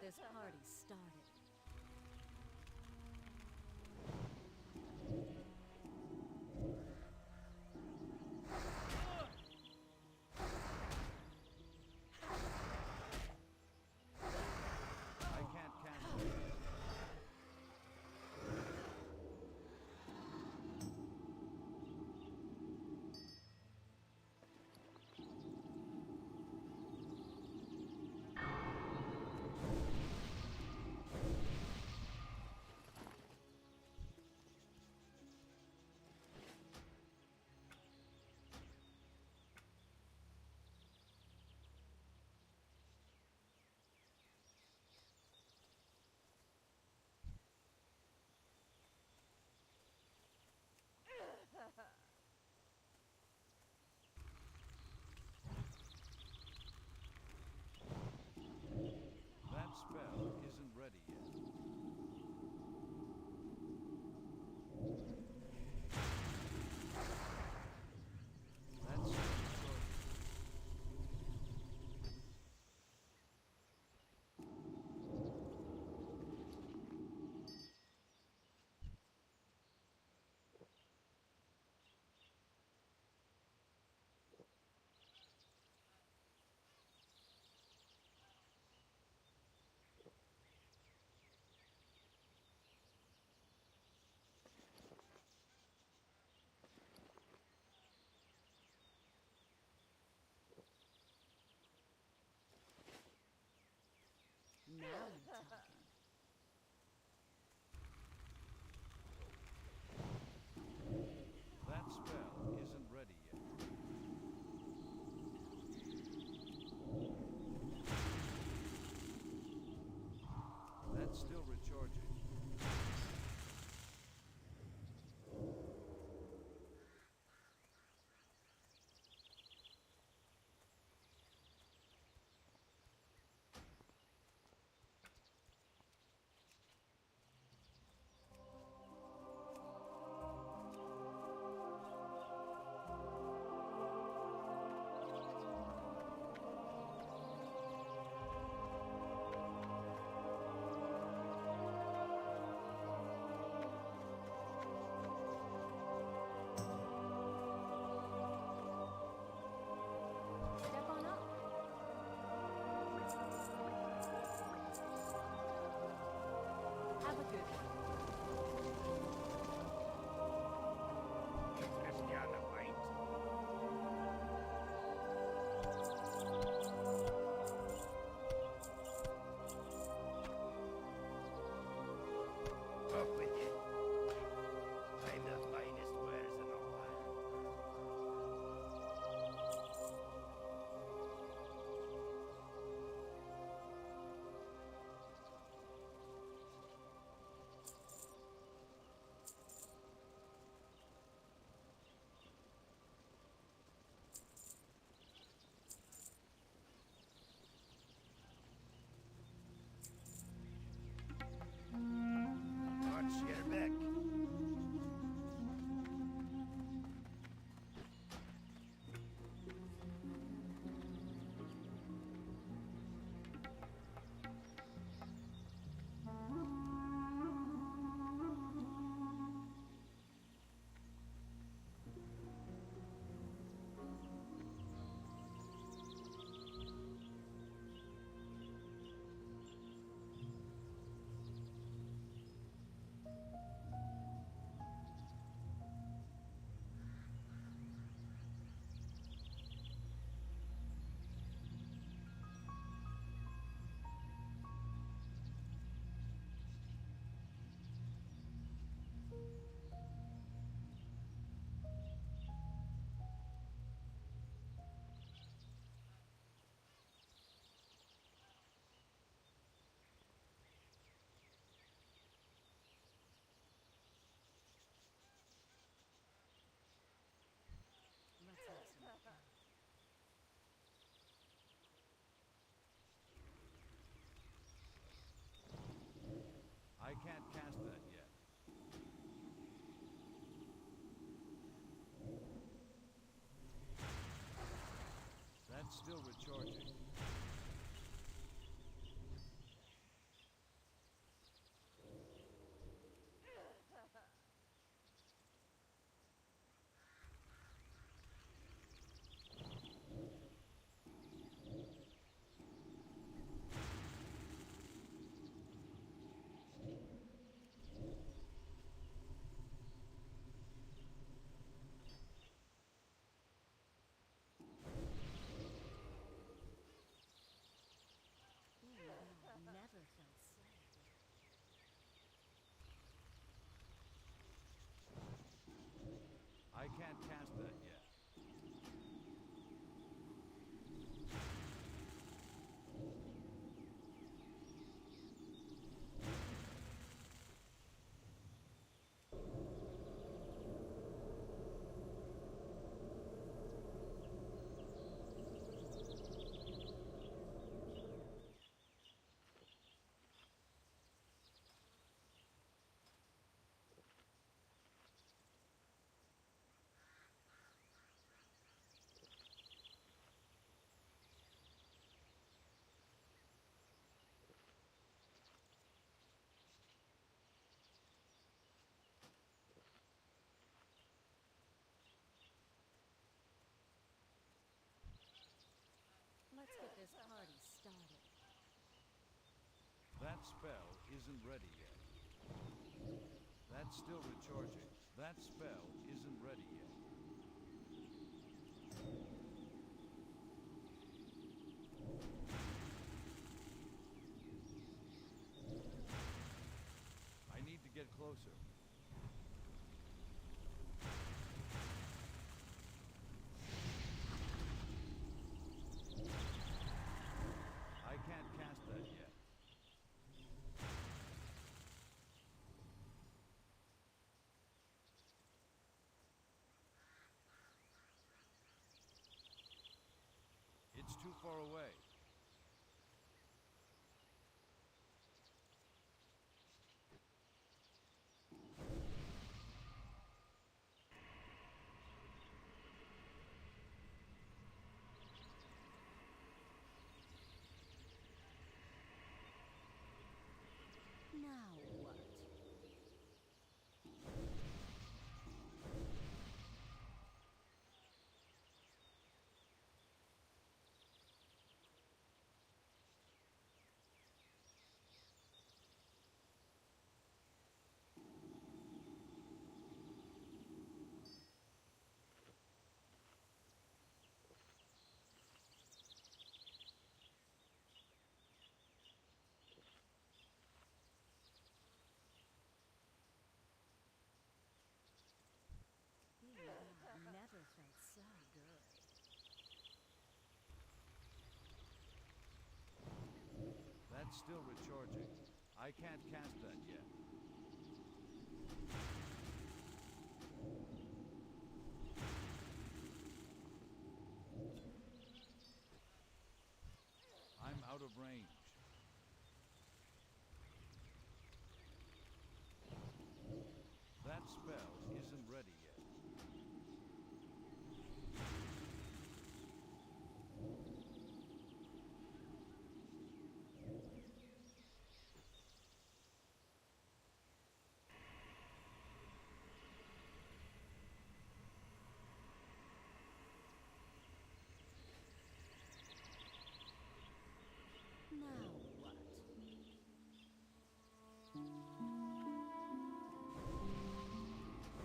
this party started. I can't cancel it. That spell isn't ready yet. That's short. Now you're talking. That spell isn't ready yet. That's still recharging. Step on up. Have a good one. Cristiano White. Up with it. I'm the finest wares in the world. Watch your back. Let's have some fun. I can't cast that yet. That's still recharging. That spell isn't ready yet. That's still recharging. That spell isn't ready yet. I need to get closer. I can't cast that yet. It's too far away. Now what? Never felt so good. That's still recharging. I can't cast that yet. I'm out of range. That spell isn't ready yet. Now what?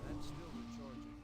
That's still recharging.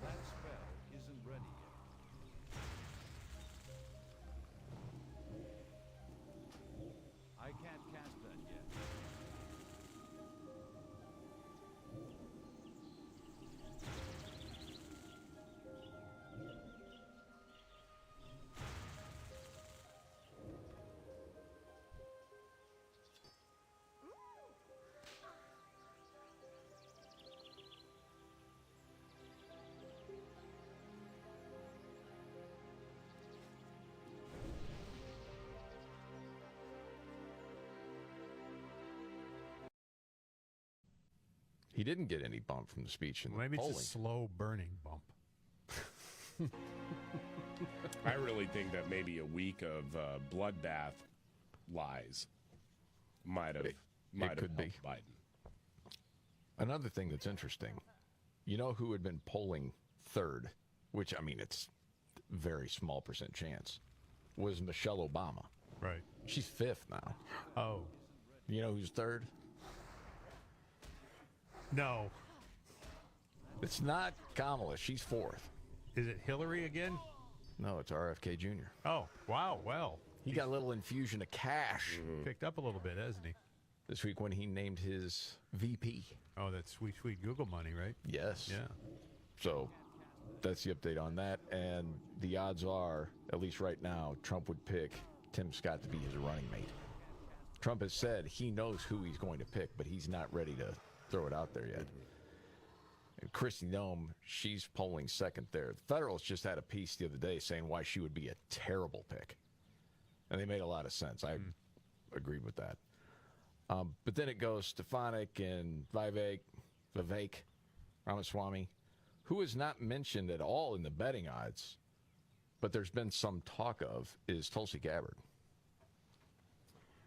That spell isn't ready yet. I can't cast that yet. He didn't get any bump from the speech in the Maybe polling. it's a slow burning bump. I really think that maybe a week of bloodbath lies might have could be. Biden. Another thing that's interesting, you know who had been polling third, which, I mean, it's very small % chance, was Michelle Obama. Right. She's fifth now. Oh. You know who's third? No. It's not Kamala. She's fourth. Is it Hillary again? No, it's RFK Jr. Oh, wow. Well, He got a little infusion of cash picked up a little bit, hasn't he? this week when he named his VP. Oh, that sweet, sweet Google money, right? Yes. Yeah. So that's the update on that. And the odds are, at least right now, Trump would pick Tim Scott to be his running mate. Trump has said he knows who he's going to pick, but he's not ready to throw it out there yet. Kristi Noem, she's polling second there. The Federals just had a piece the other day saying why she would be a terrible pick. And they made a lot of sense. I agreed with that. But then it goes Stefanik and Vivek Ramaswamy, who is not mentioned at all in the betting odds, but there's been some talk of, is Tulsi Gabbard.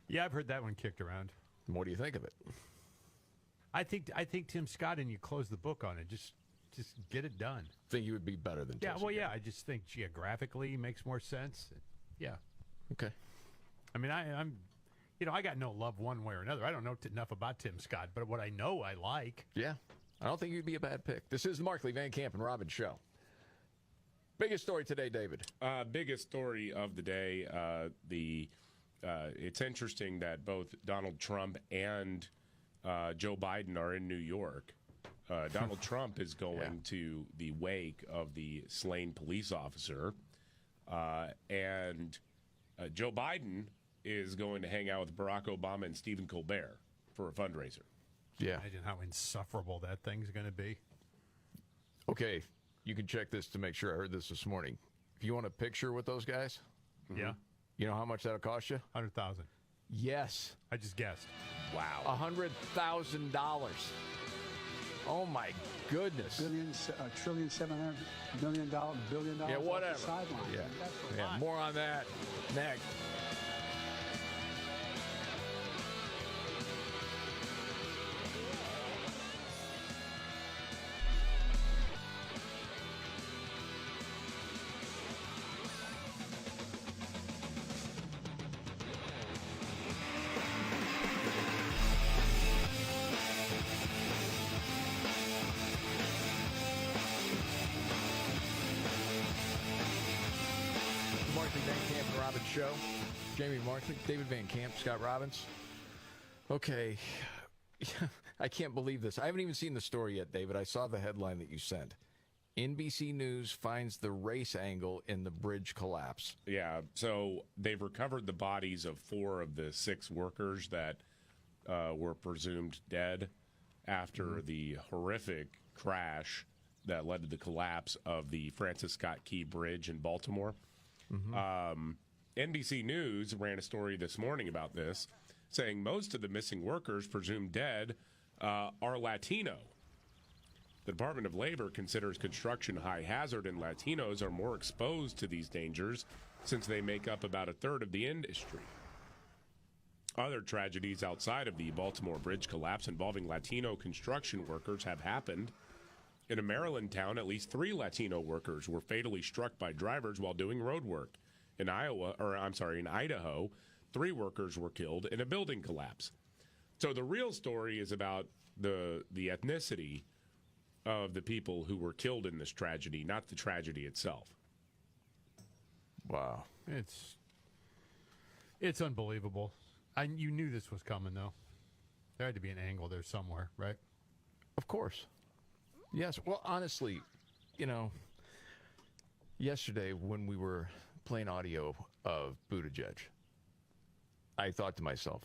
Yeah, I've heard that one kicked around. What do you think of it? I think Tim Scott and you close the book on it. Just get it done. Think you would be better than Yeah, Tulsi well, yeah. Gabbard. I just think geographically makes more sense. Yeah. Okay. I mean, I'm, I got no love one way or another. I don't know enough about Tim Scott, but what I know, I like. Yeah. I don't think you'd be a bad pick. This is the Markley, Van Camp, and Robbins show. Biggest story today, David. Biggest story of the day. It's interesting that both Donald Trump and Joe Biden are in New York. Donald Trump is going to the wake of the slain police officer, and Joe Biden is going to hang out with Barack Obama and Stephen Colbert for a fundraiser. Yeah. Imagine how insufferable that thing's going to be. Okay. You can check this to make sure I heard this morning. If you want a picture with those guys, Yeah. you know how much that'll cost you? 100,000. Yes. I just guessed. Wow. $100,000. Oh, my goodness. $1,700 million, billion dollars. Yeah, whatever. Off the sideline. Yeah. That's a Yeah, lot. more on that next. Markley, Van Camp, and Robbins show. Jamie Markley, David Van Camp, Scott Robbins. Okay. I can't believe this. I haven't even seen the story yet, David. I saw the headline that you sent. NBC News finds the race angle in the bridge collapse. Yeah, so they've recovered the bodies of 4 of the 6 workers that were presumed dead after the horrific crash that led to the collapse of the Francis Scott Key Bridge in Baltimore. NBC News ran a story this morning about this, saying most of the missing workers presumed dead are Latino. The Department of Labor considers construction high hazard, and Latinos are more exposed to these dangers since they make up about a third of the industry. Other tragedies outside of the Baltimore bridge collapse involving Latino construction workers have happened. In a Maryland town, at least 3 Latino workers were fatally struck by drivers while doing road work. In Idaho, 3 workers were killed in a building collapse. So the real story is about the ethnicity of the people who were killed in this tragedy, not the tragedy itself. Wow. It's unbelievable. You knew this was coming, though. There had to be an angle there somewhere, right? Of course. Yes. Well, honestly, yesterday when we were playing audio of Buttigieg, I thought to myself,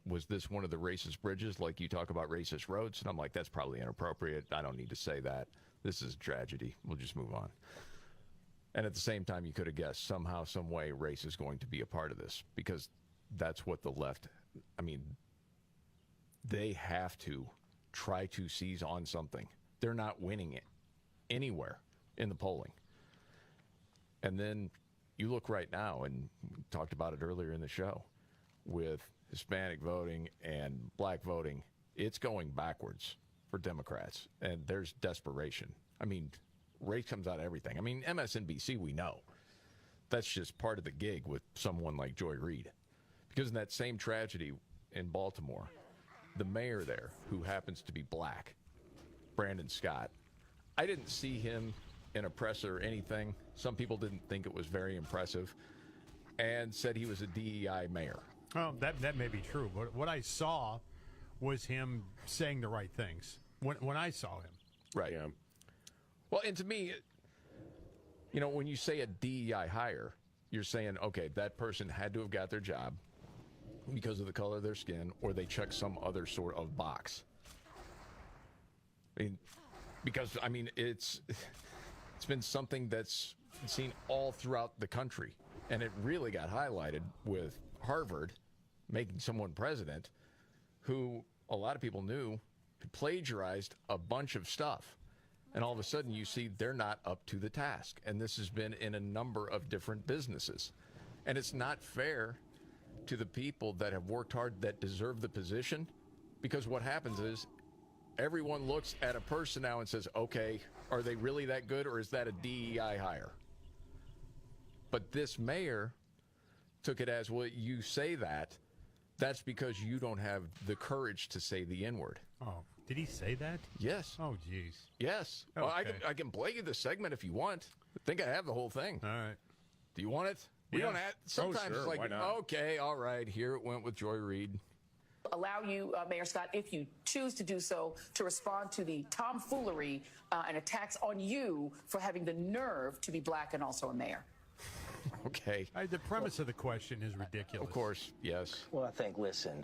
was this one of the racist bridges like you talk about racist roads? And I'm like, that's probably inappropriate. I don't need to say that. This is a tragedy. We'll just move on. And at the same time, you could have guessed somehow, some way, race is going to be a part of this because that's what the left, they have to try to seize on something. They're not winning it anywhere in the polling. And then you look right now, and we talked about it earlier in the show, with Hispanic voting and black voting, it's going backwards for Democrats. And there's desperation. Race comes out of everything. MSNBC, we know. That's just part of the gig with someone like Joy Reid. Because in that same tragedy in Baltimore, the mayor there, who happens to be black, Brandon Scott, I didn't see him in a press or anything. Some people didn't think it was very impressive and said he was a DEI mayor. Oh, that may be true, but what I saw was him saying the right things when I saw him. Right. Yeah. Well, and to me, when you say a DEI hire, you're saying, okay, that person had to have got their job because of the color of their skin, or they check some other sort of box. because I mean it's been something that's seen all throughout the country, and it really got highlighted with Harvard making someone president who a lot of people knew plagiarized a bunch of stuff. And all of a sudden you see they're not up to the task. And this has been in a number of different businesses. And it's not fair to the people that have worked hard, that deserve the position, because what happens is everyone looks at a person now and says, okay, are they really that good, or is that a DEI hire? But this mayor took it as, well, you say that, that's because you don't have the courage to say the N-word. Oh, did he say that? Yes. Oh, jeez. Yes. Well, Okay. I can play you the segment if you want. I think I have the whole thing. All right. Do you want it? We Yeah. don't have. Sometimes sure, it's like, why not? okay, all right, here it went with Joy Reid. Allow you, Mayor Scott, if you choose to do so, to respond to the tomfoolery and attacks on you for having the nerve to be black and also a mayor. Okay. The premise of the question is ridiculous. Of course, yes. Well, I think, listen,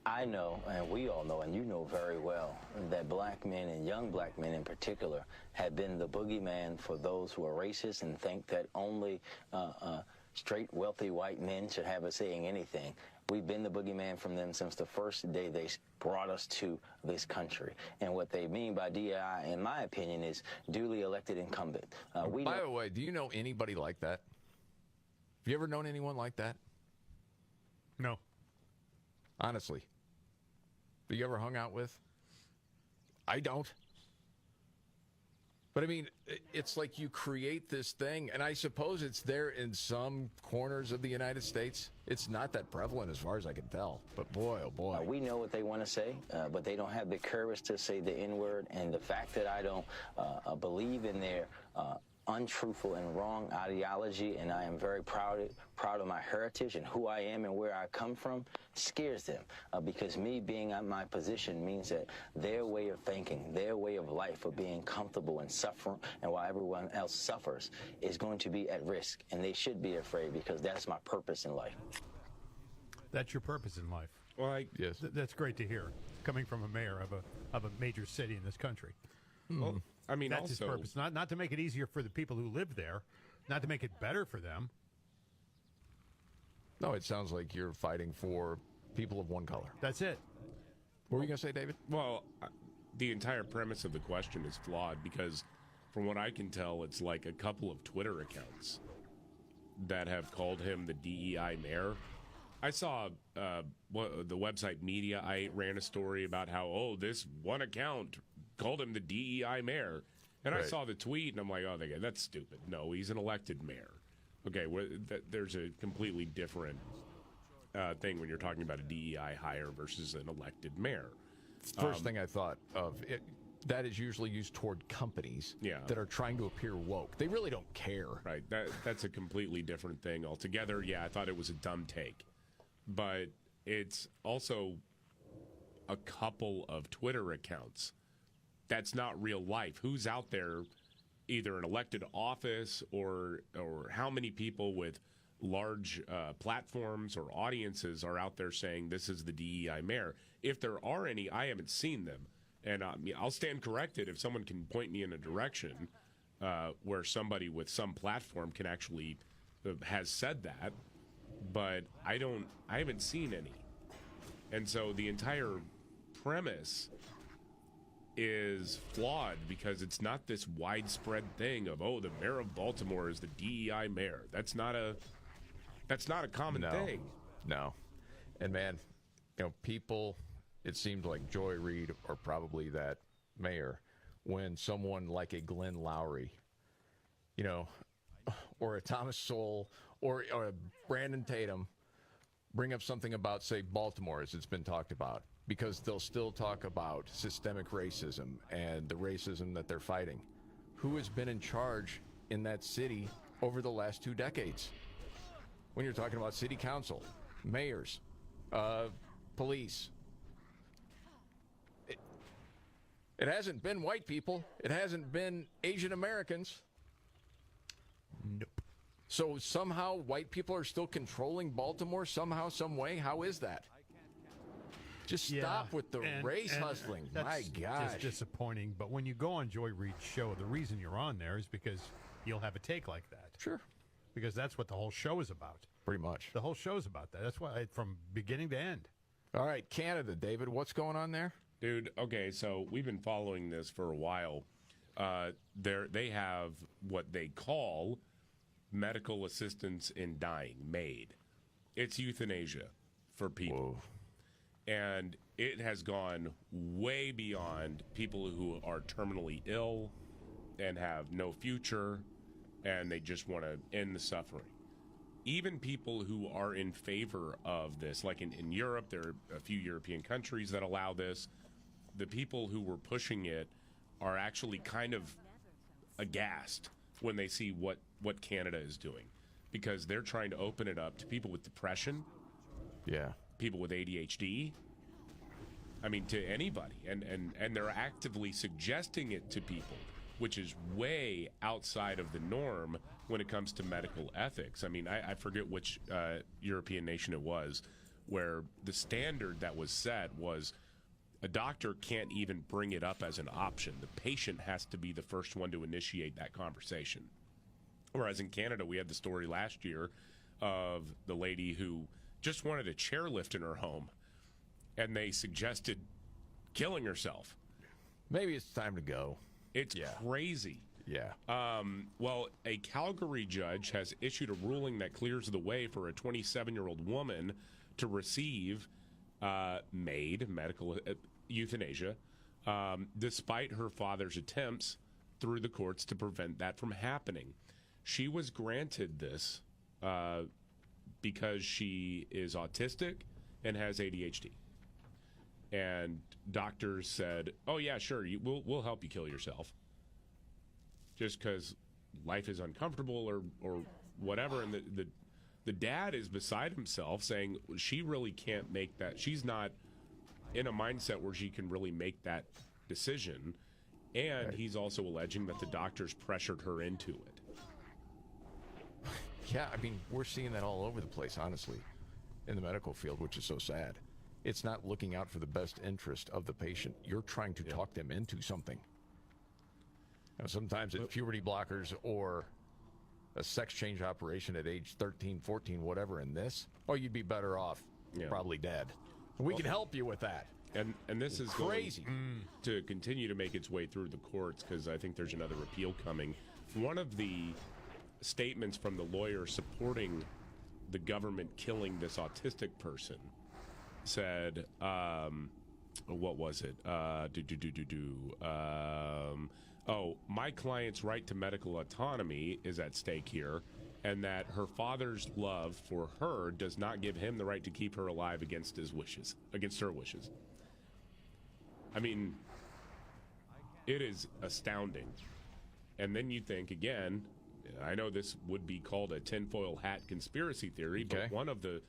I know, and we all know, and you know very well, that black men and young black men in particular have been the boogeyman for those who are racist and think that only straight, wealthy white men should have a say in anything. We've been the boogeyman from them since the first day they brought us to this country. And what they mean by DEI, in my opinion, is duly elected incumbent. By the way, do you know anybody like that? Have you ever known anyone like that? No. Honestly. Have you ever hung out with? I don't. But I mean, it's like you create this thing, and I suppose it's there in some corners of the United States. It's not that prevalent as far as I can tell. But boy, oh boy. We know what they want to say, but they don't have the courage to say the N-word. And the fact that I don't believe in their untruthful and wrong ideology, and I am very proud of my heritage and who I am and where I come from, scares them, because me being at my position means that their way of thinking, their way of life of being comfortable and suffering, and while everyone else suffers, is going to be at risk, and they should be afraid, because that's my purpose in life. That's your purpose in life. Well, Yes. That's great to hear, coming from a mayor of a major city in this country. well, I mean, That's his also, purpose. Not to make it easier for the people who live there, not to make it better for them. No, it sounds like you're fighting for people of one color. That's it. What were you going to say, David? well, the entire premise of the question is flawed because, from what I can tell, it's like a couple of Twitter accounts that have called him the DEI mayor. I saw the website Media. I ran a story about how, this one account called him the DEI mayor. And I Right. saw the tweet, and I'm like, that's stupid. No, he's an elected mayor. Okay, there's a completely different thing when you're talking about a DEI hire versus an elected mayor. First thing I thought of, that is usually used toward companies that are trying to appear woke. They really don't care. Right, that's a completely different thing altogether. Yeah, I thought it was a dumb take. But it's also a couple of Twitter accounts. That's not real life. Who's out there, either an elected office or how many people with large platforms or audiences are out there saying this is the DEI mayor? If there are any, I haven't seen them. And I'll stand corrected if someone can point me in a direction where somebody with some platform can actually has said that. But I haven't seen any. And so the entire premise is flawed because it's not this widespread thing of, the mayor of Baltimore is the DEI mayor. That's not a common thing. No. And man, people, it seemed like Joy Reid or probably that mayor, when someone like a Glenn Lowry, or a Thomas Sowell or a Brandon Tatum bring up something about, say, Baltimore, as it's been talked about, because they'll still talk about systemic racism and the racism that they're fighting. Who has been in charge in that city over the last 2 decades? When you're talking about city council, mayors, police. It hasn't been white people. It hasn't been Asian Americans. Nope. So somehow white people are still controlling Baltimore somehow, some way. How is that? Just stop with the race hustling. My gosh. It's disappointing. But when you go on Joy Reid's show, the reason you're on there is because you'll have a take like that. Sure. Because that's what the whole show is about. Pretty much. The whole show's about that. That's why, from beginning to end. All right, Canada, David, what's going on there? Dude, okay, so we've been following this for a while. They have what they call medical assistance in dying, MAID. It's euthanasia for people. Whoa. And it has gone way beyond people who are terminally ill and have no future, and they just want to end the suffering. Even people who are in favor of this, like in Europe, there are a few European countries that allow this. The people who were pushing it are actually kind of aghast when they see what Canada is doing, because they're trying to open it up to people with depression, people with ADHD, I mean, to anybody. And they're actively suggesting it to people, which is way outside of the norm when it comes to medical ethics. I mean, I forget which European nation it was, where the standard that was set was a doctor can't even bring it up as an option. The patient has to be the first one to initiate that conversation. Whereas in Canada, we had the story last year of the lady who just wanted a chairlift in her home, and they suggested killing herself. Maybe it's time to go. It's crazy. Yeah. Well, a Calgary judge has issued a ruling that clears the way for a 27-year-old woman to receive MAID, medical euthanasia, despite her father's attempts through the courts to prevent that from happening. She was granted this because she is autistic and has ADHD. And doctors said, oh, yeah, sure, we'll help you kill yourself. Just because life is uncomfortable or whatever. And the dad is beside himself saying she really can't make that. She's not in a mindset where she can really make that decision. And he's also alleging that the doctors pressured her into it. Yeah, I mean, we're seeing that all over the place, honestly, in the medical field, which is so sad. It's not looking out for the best interest of the patient. You're trying to talk them into something. Now, sometimes it's puberty blockers or a sex change operation at age 13, 14, whatever. In this, you'd be better off probably dead. We can help you with that. And this is crazy to continue to make its way through the courts, because I think there's another appeal coming. One of the statements from the lawyer supporting the government killing this autistic person said, what was it? My client's right to medical autonomy is at stake here, and that her father's love for her does not give him the right to keep her alive against her wishes. I mean, it is astounding. And then you think, again, I know this would be called a tinfoil hat conspiracy theory, but one of the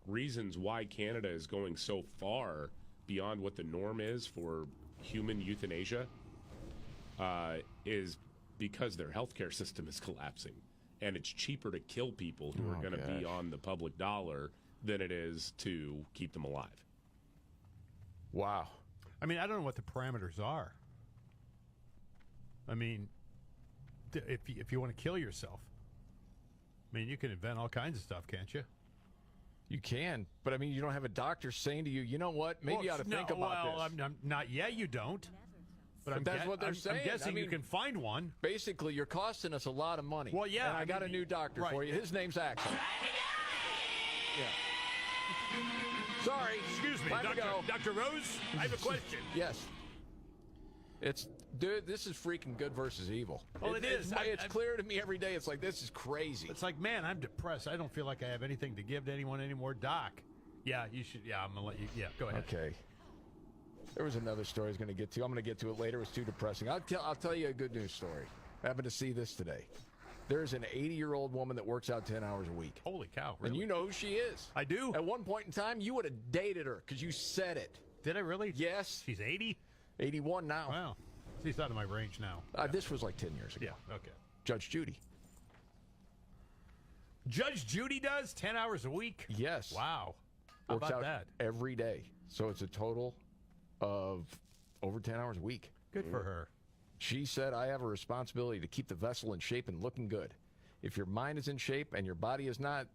reasons why Canada is going so far beyond what the norm is for human euthanasia is because their healthcare system is collapsing, and it's cheaper to kill people who are going to be on the public dollar than it is to keep them alive. Wow. I mean, I don't know what the parameters are. I mean, if you want to kill yourself, I mean, you can invent all kinds of stuff, can't you? You can, but I mean, you don't have a doctor saying to you, you know what, maybe you ought to think about this. Not yet, you don't. But that's what they're saying. I'm guessing you can find one. Basically, you're costing us a lot of money. Well, yeah. And I got a new doctor for you. His name's Axel. Yeah. Sorry. Excuse me, Dr. Rose, I have a question. Yes. Dude, this is freaking good versus evil. Well, it is. It's clear to me every day. It's like, this is crazy. It's like, man, I'm depressed. I don't feel like I have anything to give to anyone anymore. Doc. Yeah, you should. Yeah, I'm going to let you. Yeah, go ahead. Okay. There was another story I was going to get to. I'm going to get to it later. It was too depressing. I'll tell you a good news story. I happened to see this today. There's an 80-year-old woman that works out 10 hours a week. Holy cow, really? And you know who she is. I do. At one point in time, you would have dated her because you said it. Did I really? Yes. She's 80? 81 now. Wow. She's out of my range now. This was like 10 years ago. Yeah, okay. Judge Judy. Judge Judy does 10 hours a week? Yes. Wow. Works How about out that? every day. So it's a total of over 10 hours a week. Good for her. She said, I have a responsibility to keep the vessel in shape and looking good. If your mind is in shape and your body is not,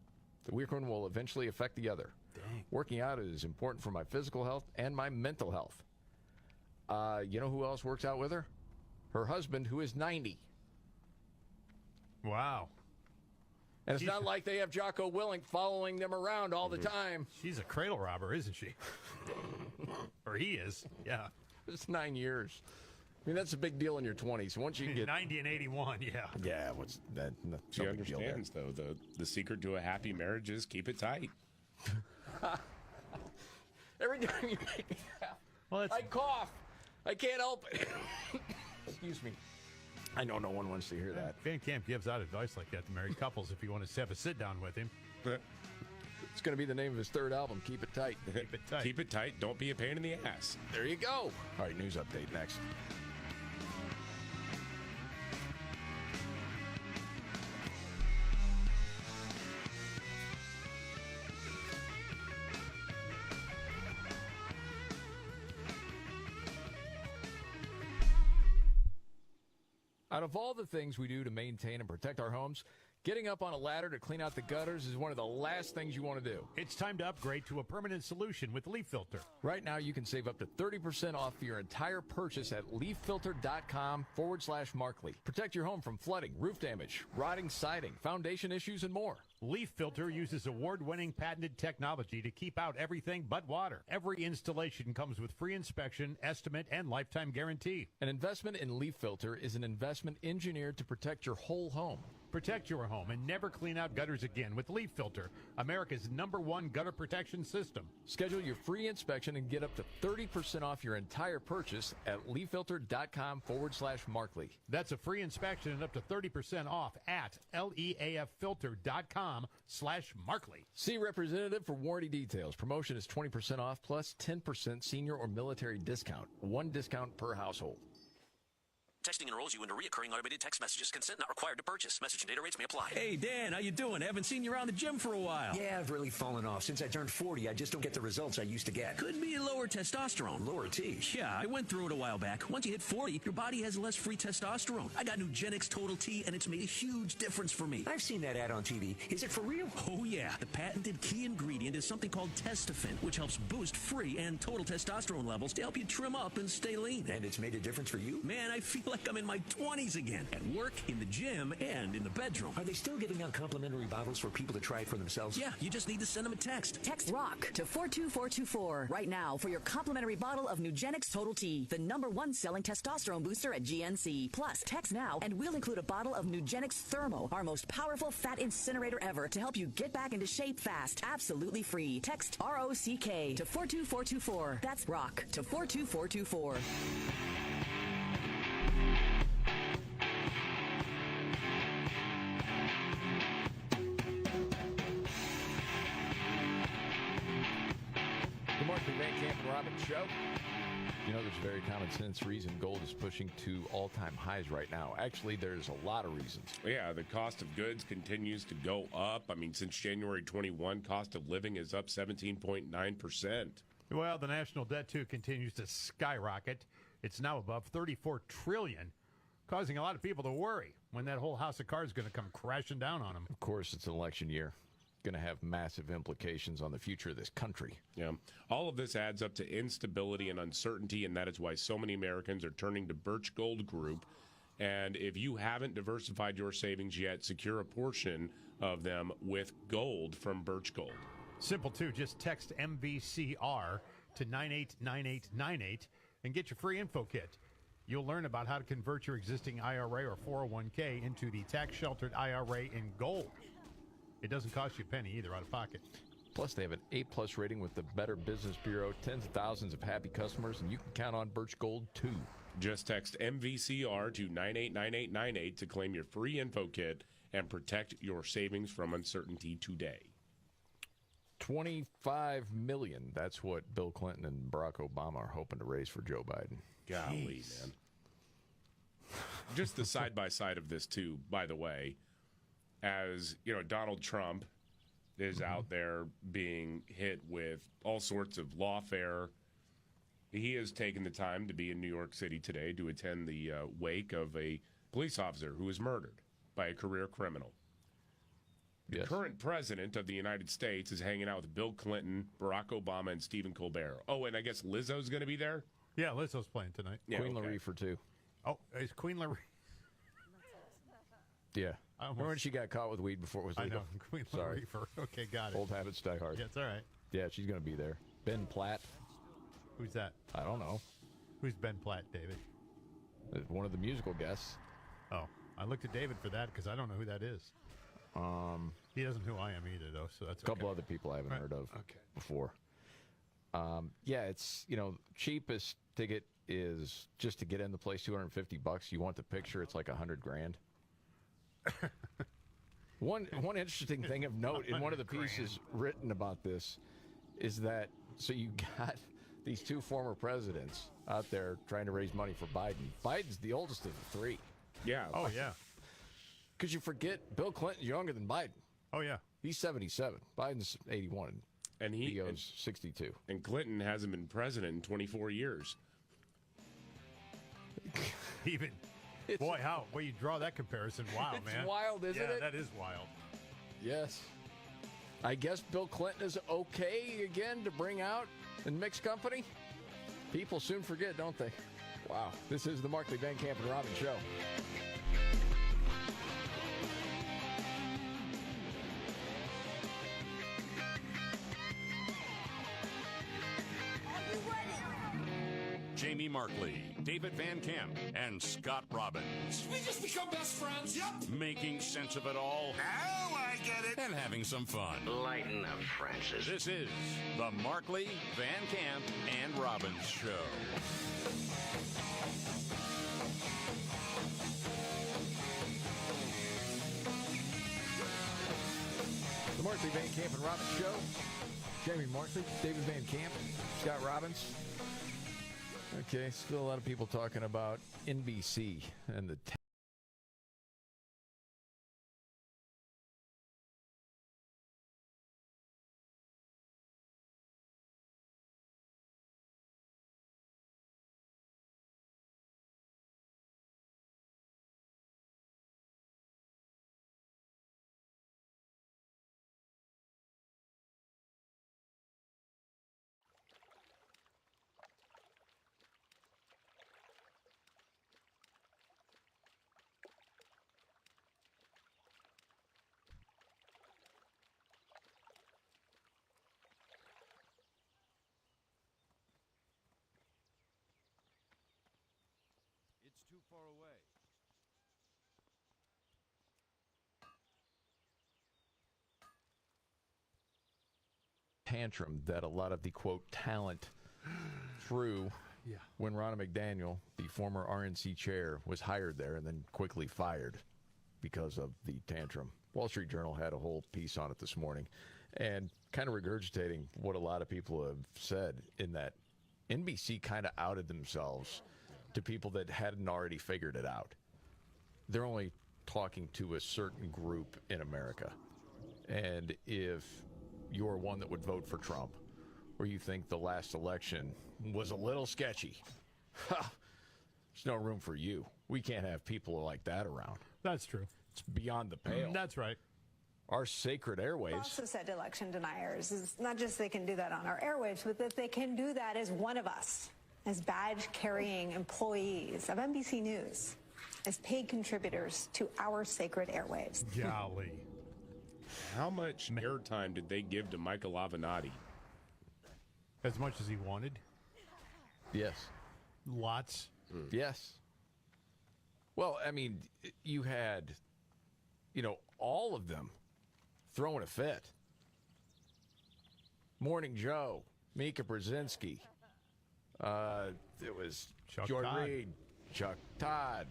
the weak one will eventually affect the other. Dang. Working out is important for my physical health and my mental health. You know who else works out with her? Her husband, who is 90. Wow. And it's not like they have Jocko Willink following them around all the time. She's a cradle robber, isn't she? Or he is. Yeah. It's 9 years. I mean, that's a big deal in your 20s. Once you get 90 and 81, yeah. Yeah, what's that? She understands, though. The secret to a happy marriage is keep it tight. Every time you make me laugh, I cough. I can't help it. Excuse me. I know no one wants to hear that. Van Camp gives out advice like that to married couples if you want to have a sit-down with him. It's going to be the name of his third album, Keep It Tight. Keep it tight. Keep it tight. Don't be a pain in the ass. There you go. All right, news update next. Out of all the things we do to maintain and protect our homes, getting up on a ladder to clean out the gutters is one of the last things you want to do. It's time to upgrade to a permanent solution with Leaf Filter. Right now, you can save up to 30% off your entire purchase at leaffilter.com/Markley. Protect your home from flooding, roof damage, rotting siding, foundation issues, and more. Leaf Filter uses award-winning patented technology to keep out everything but water. Every installation comes with free inspection, estimate, and lifetime guarantee. An investment in Leaf Filter is an investment engineered to protect your whole home. Protect your home and never clean out gutters again with Leaf Filter, America's #1 gutter protection system. Schedule your free inspection and get up to 30% off your entire purchase at leaffilter.com/Markley. That's a free inspection and up to 30% off at leaffilter.com/Markley. See representative for warranty details. Promotion is 20% off plus 10% senior or military discount. One discount per household. Texting enrolls you into recurring automated text messages. Consent not required to purchase. Message and data rates may apply. Hey, Dan, how you doing? Haven't seen you around the gym for a while. Yeah, I've really fallen off. Since I turned 40, I just don't get the results I used to get. Could be lower testosterone. Lower T. Yeah, I went through it a while back. Once you hit 40, your body has less free testosterone. I got Nugenix Total T, and it's made a huge difference for me. I've seen that ad on TV. Is it for real? Oh, yeah. The patented key ingredient is something called Testofen, which helps boost free and total testosterone levels to help you trim up and stay lean. And it's made a difference for you? Man, I feel like I'm in my 20s again. At work, in the gym, and in the bedroom. Are they still giving out complimentary bottles for people to try it for themselves? Yeah, you just need to send them a text. Text ROCK to 42424 right now for your complimentary bottle of Nugenix Total T, the #1 selling testosterone booster at GNC. Plus, text now and we'll include a bottle of Nugenix Thermo, our most powerful fat incinerator ever to help you get back into shape fast. Absolutely free. Text ROCK to 42424. That's ROCK to 42424. The Van Camp and Robbins Show. You know, there's a very common sense reason gold is pushing to all-time highs right now. Actually, there's a lot of reasons. Yeah, the cost of goods continues to go up. I mean, since January 21, cost of living is up 17.9%. Well, the national debt, too, continues to skyrocket. It's now above $34 trillion, causing a lot of people to worry when that whole house of cards is going to come crashing down on them. Of course, it's an election year. Going to have massive implications on the future of this country. Yeah. All of this adds up to instability and uncertainty, and that is why so many Americans are turning to Birch Gold Group. And if you haven't diversified your savings yet, secure a portion of them with gold from Birch Gold. Simple, too. Just text MVCR to 989898 and get your free info kit. You'll learn about how to convert your existing IRA or 401k into the tax-sheltered IRA in gold. It doesn't cost you a penny either out of pocket. Plus, they have an A-plus rating with the Better Business Bureau, tens of thousands of happy customers, and you can count on Birch Gold, too. Just text MVCR to 989898 to claim your free info kit and protect your savings from uncertainty today. $25 million. That's what Bill Clinton and Barack Obama are hoping to raise for Joe Biden. Golly, man. Just the side-by-side of this, too, by the way. As, you know, Donald Trump is out there being hit with all sorts of lawfare. He has taken the time to be in New York City today to attend the wake of a police officer who was murdered by a career criminal. The current president of the United States is hanging out with Bill Clinton, Barack Obama, and Stephen Colbert. Oh, and I guess Lizzo's going to be there? Yeah, Lizzo's playing tonight. Yeah, Queen Latifah, too. Oh, is Queen Latifah? Yeah. Remember when she got caught with weed before it was legal? I know. Queen Latifah. Okay, got it. Old habits die hard. Yeah, it's all right. Yeah, she's going to be there. Ben Platt. Who's that? I don't know. Who's Ben Platt, David? One of the musical guests. Oh, I looked at David for that because I don't know who that is. He doesn't know who I am either, though, so that's a couple other people I haven't heard of before. Yeah, it's, cheapest ticket is just to get in the place, $250. You want the picture, it's like $100,000. One interesting thing of note in one of the pieces written about this is that, so you got these two former presidents out there trying to raise money for Biden. Biden's the oldest of the three. Yeah. Oh, yeah. Because you forget Bill Clinton's younger than Biden. Oh, yeah. He's 77. Biden's 81. And he goes 62. And Clinton hasn't been president in 24 years. Boy, how you draw that comparison. Wow, it's man. It's wild, isn't it? Yeah, that is wild. Yes. I guess Bill Clinton is okay again to bring out in mixed company. People soon forget, don't they? Wow. This is the Markley, Van Camp, and Robbins Show. Jamie Markley, David Van Camp, and Scott Robbins. We just become best friends. Yep. Making sense of it all. Now I get it. And having some fun. Lighten up, Francis. This is the Markley, Van Camp, and Robbins Show. The Markley, Van Camp, and Robbins Show. Jamie Markley, David Van Camp, Scott Robbins. Okay, still a lot of people talking about NBC and the too far away. tantrum that a lot of the, quote, talent threw when Ronna McDaniel, the former RNC chair, was hired there and then quickly fired because of the tantrum. Wall Street Journal had a whole piece on it this morning and kind of regurgitating what a lot of people have said in that NBC kind of outed themselves to people that hadn't already figured it out. They're only talking to a certain group in America. And if you're one that would vote for Trump, or you think the last election was a little sketchy, there's no room for you. We can't have people like that around. That's true. It's beyond the pale. That's right. Our sacred airwaves. Also said to election deniers is not just they can do that on our airwaves, but that they can do that as one of us, as badge-carrying employees of NBC News, as paid contributors to our sacred airwaves. Golly. How much airtime did they give to Michael Avenatti? As much as he wanted? Yes. Lots? Yes. Well, I mean, you had, all of them throwing a fit. Morning Joe, Mika Brzezinski. It was Jordan Reed, Chuck Todd,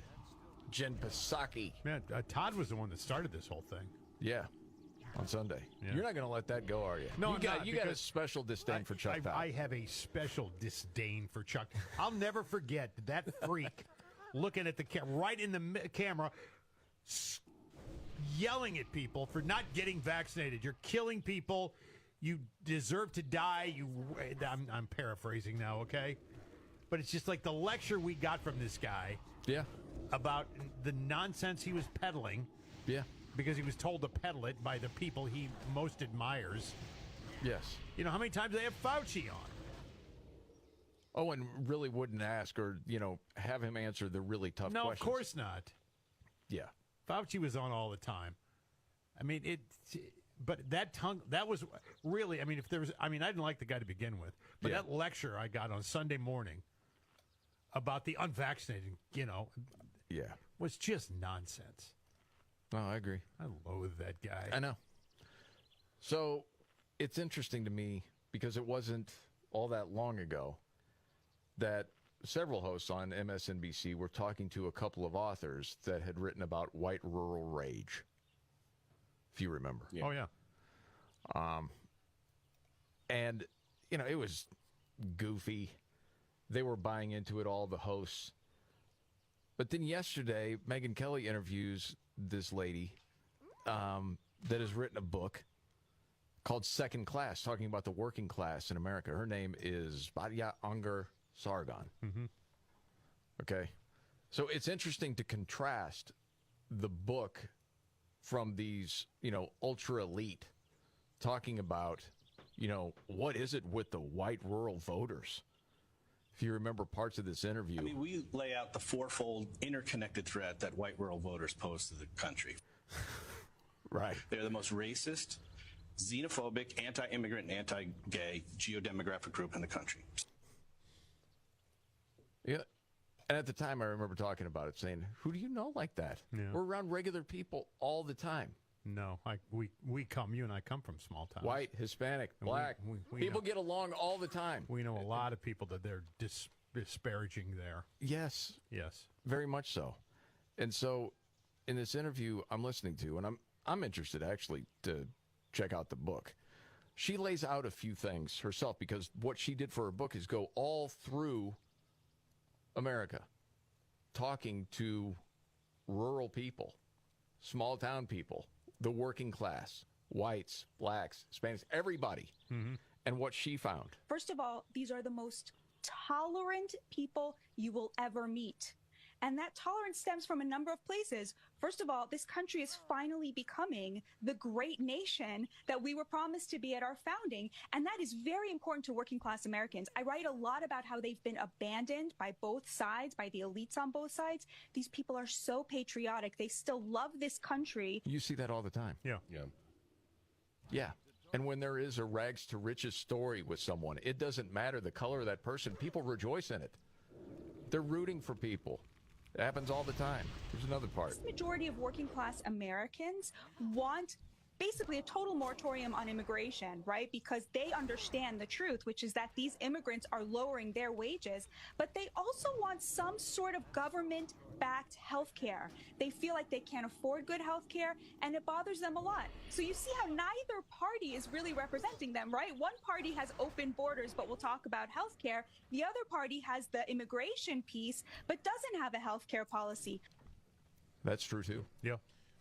Jen Psaki. Man, Todd was the one that started this whole thing. Yeah, on Sunday. Yeah. You're not going to let that go, are you? No, you got a special disdain for Chuck Todd. I have a special disdain for Chuck. I'll never forget that freak looking at the right in the camera, yelling at people for not getting vaccinated. You're killing people. You deserve to die. I'm paraphrasing now, okay? But it's just like the lecture we got from this guy. Yeah. About the nonsense he was peddling. Yeah. Because he was told to peddle it by the people he most admires. Yes. You know, how many times they have Fauci on? Oh, and really wouldn't ask or, have him answer the really tough No, questions. of course not. Yeah. Fauci was on all the time. I mean, but that was really, I mean, I didn't like the guy to begin with, but that lecture I got on Sunday morning about the unvaccinated, was just nonsense. Oh, I agree. I loathe that guy. I know. So it's interesting to me because it wasn't all that long ago that several hosts on MSNBC were talking to a couple of authors that had written about white rural rage, if you remember. Yeah. Oh, yeah. And, it was goofy. They were buying into it, all the hosts. But then yesterday, Megyn Kelly interviews this lady that has written a book called Second Class, talking about the working class in America. Her name is Badia Unger Sargon. Mm-hmm. Okay. So it's interesting to contrast the book from these, ultra elite talking about, what is it with the white rural voters? If you remember parts of this interview. I mean, we lay out the fourfold interconnected threat that white rural voters pose to the country. Right. They're the most racist, xenophobic, anti-immigrant, and anti-gay geodemographic group in the country. Yeah. And at the time, I remember talking about it, saying, who do you know like that? Yeah. We're around regular people all the time. No, you and I come from small towns. White, Hispanic, And black. we People know- get along all the time. We know a lot of people that they're disparaging there. Yes. Yes. Very much so. And so in this interview I'm listening to, and I'm interested actually to check out the book, she lays out a few things herself because what she did for her book is go all through America talking to rural people, small town people, the working class, whites, blacks, Hispanics, everybody, and what she found. First of all, these are the most tolerant people you will ever meet. And that tolerance stems from a number of places. First of all, this country is finally becoming the great nation that we were promised to be at our founding. And that is very important to working class Americans. I write a lot about how they've been abandoned by both sides, by the elites on both sides. These people are so patriotic. They still love this country. You see that all the time. Yeah. Yeah. Yeah. And when there is a rags to riches story with someone, it doesn't matter the color of that person. People rejoice in it. They're rooting for people. It happens all the time. Here's another part. The majority of working class Americans want basically a total moratorium on immigration, right? Because they understand the truth, which is that these immigrants are lowering their wages, but they also want some sort of government-backed health care. They feel like they can't afford good health care, and it bothers them a lot. So you see how neither party is really representing them, right? One party has open borders, but we'll talk about health care. The other party has the immigration piece, but doesn't have a health care policy. That's true, too. Yeah.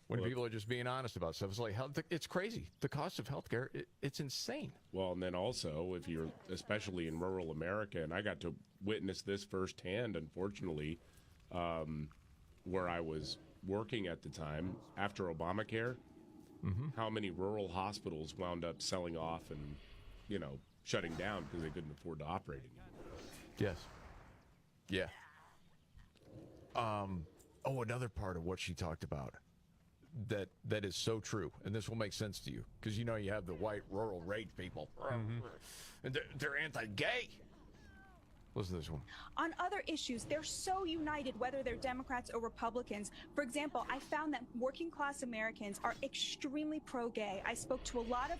When people are just being honest about stuff. It's like, it's crazy. The cost of healthcare, it's insane. Well, and then also, if you're especially in rural America, and I got to witness this firsthand, unfortunately, where I was working at the time, after Obamacare, how many rural hospitals wound up selling off and, shutting down because they couldn't afford to operate anymore. Yes. Yeah. Another part of what she talked about that is so true, and this will make sense to you, because you have the white rural rage people, and they're anti-gay. Listen to this one. On other issues, they're so united, whether they're Democrats or Republicans. For example, I found that working class Americans are extremely pro-gay. I spoke to a lot of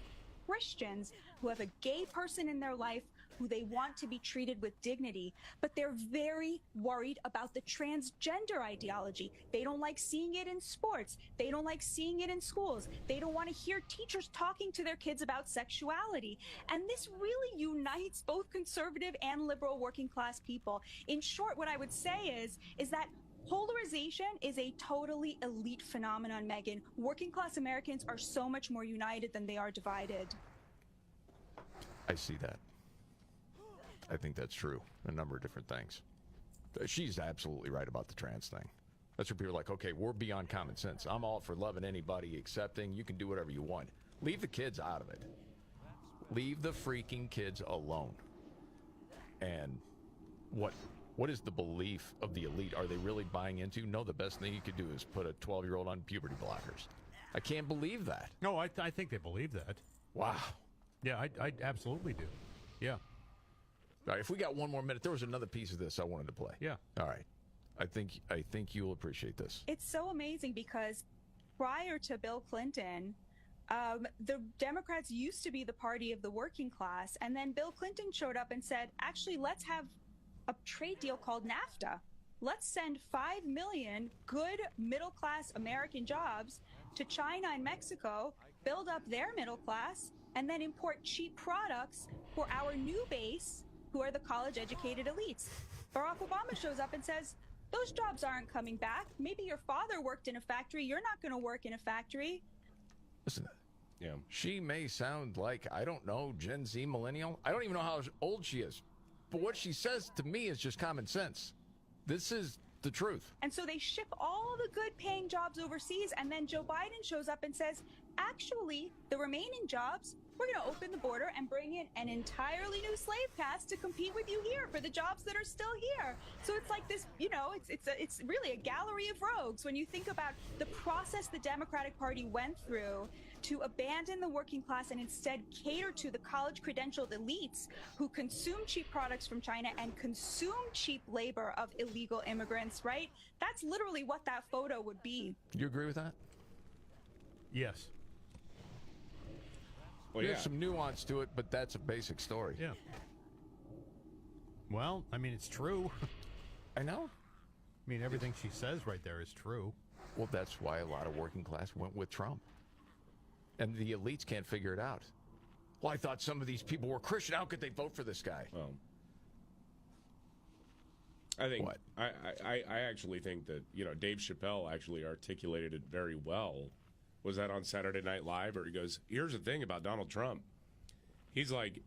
Christians who have a gay person in their life who they want to be treated with dignity, but they're very worried about the transgender ideology. They don't like seeing it in sports. They don't like seeing it in schools. They don't want to hear teachers talking to their kids about sexuality. And this really unites both conservative and liberal working class people. In short, what I would say is that Polarization is a totally elite phenomenon, Megan. Working class Americans are so much more united than they are divided. I see that. I think that's true. A number of different things. She's absolutely right about the trans thing. That's where people are like, okay, we're beyond common sense. I'm all for loving anybody, accepting. You can do whatever you want. Leave the kids out of it. Leave the freaking kids alone. And what is the belief of the elite? Are they really buying into? No, the best thing you could do is put a 12-year-old on puberty blockers. I can't believe that. No, I think they believe that. Wow. Yeah, I absolutely do. Yeah. All right, if we got one more minute, there was another piece of this I wanted to play. Yeah. All right. I think you'll appreciate this. It's so amazing because prior to Bill Clinton, the Democrats used to be the party of the working class, and then Bill Clinton showed up and said, actually, let's have a trade deal called NAFTA. Let's send 5 million good middle-class American jobs to China and Mexico, build up their middle class, and then import cheap products for our new base, who are the college-educated elites. Barack Obama shows up and says, those jobs aren't coming back. Maybe your father worked in a factory. You're not going to work in a factory. Listen, yeah, she may sound like, I don't know, Gen Z millennial. I don't even know how old she is. But what she says to me is just common sense. This is the truth. And so they ship all the good paying jobs overseas, and then Joe Biden shows up and says, actually, the remaining jobs, we're going to open the border and bring in an entirely new slave caste to compete with you here for the jobs that are still here. So it's like this, you know, it's really a gallery of rogues when you think about the process the Democratic Party went through to abandon the working class and instead cater to the college-credentialed elites who consume cheap products from China and consume cheap labor of illegal immigrants, right? That's literally what that photo would be. You agree with that? Yes. Well, there's some nuance to it, but that's a basic story. Yeah. Well, I mean, it's true. I know. I mean, everything she says right there is true. Well, that's why a lot of working class went with Trump. And the elites can't figure it out. Well, I thought some of these people were Christian. How could they vote for this guy? Well, I think I actually think that, you know, Dave Chappelle actually articulated it very well. Was that on Saturday Night Live? Or he goes, here's the thing about Donald Trump. He's like,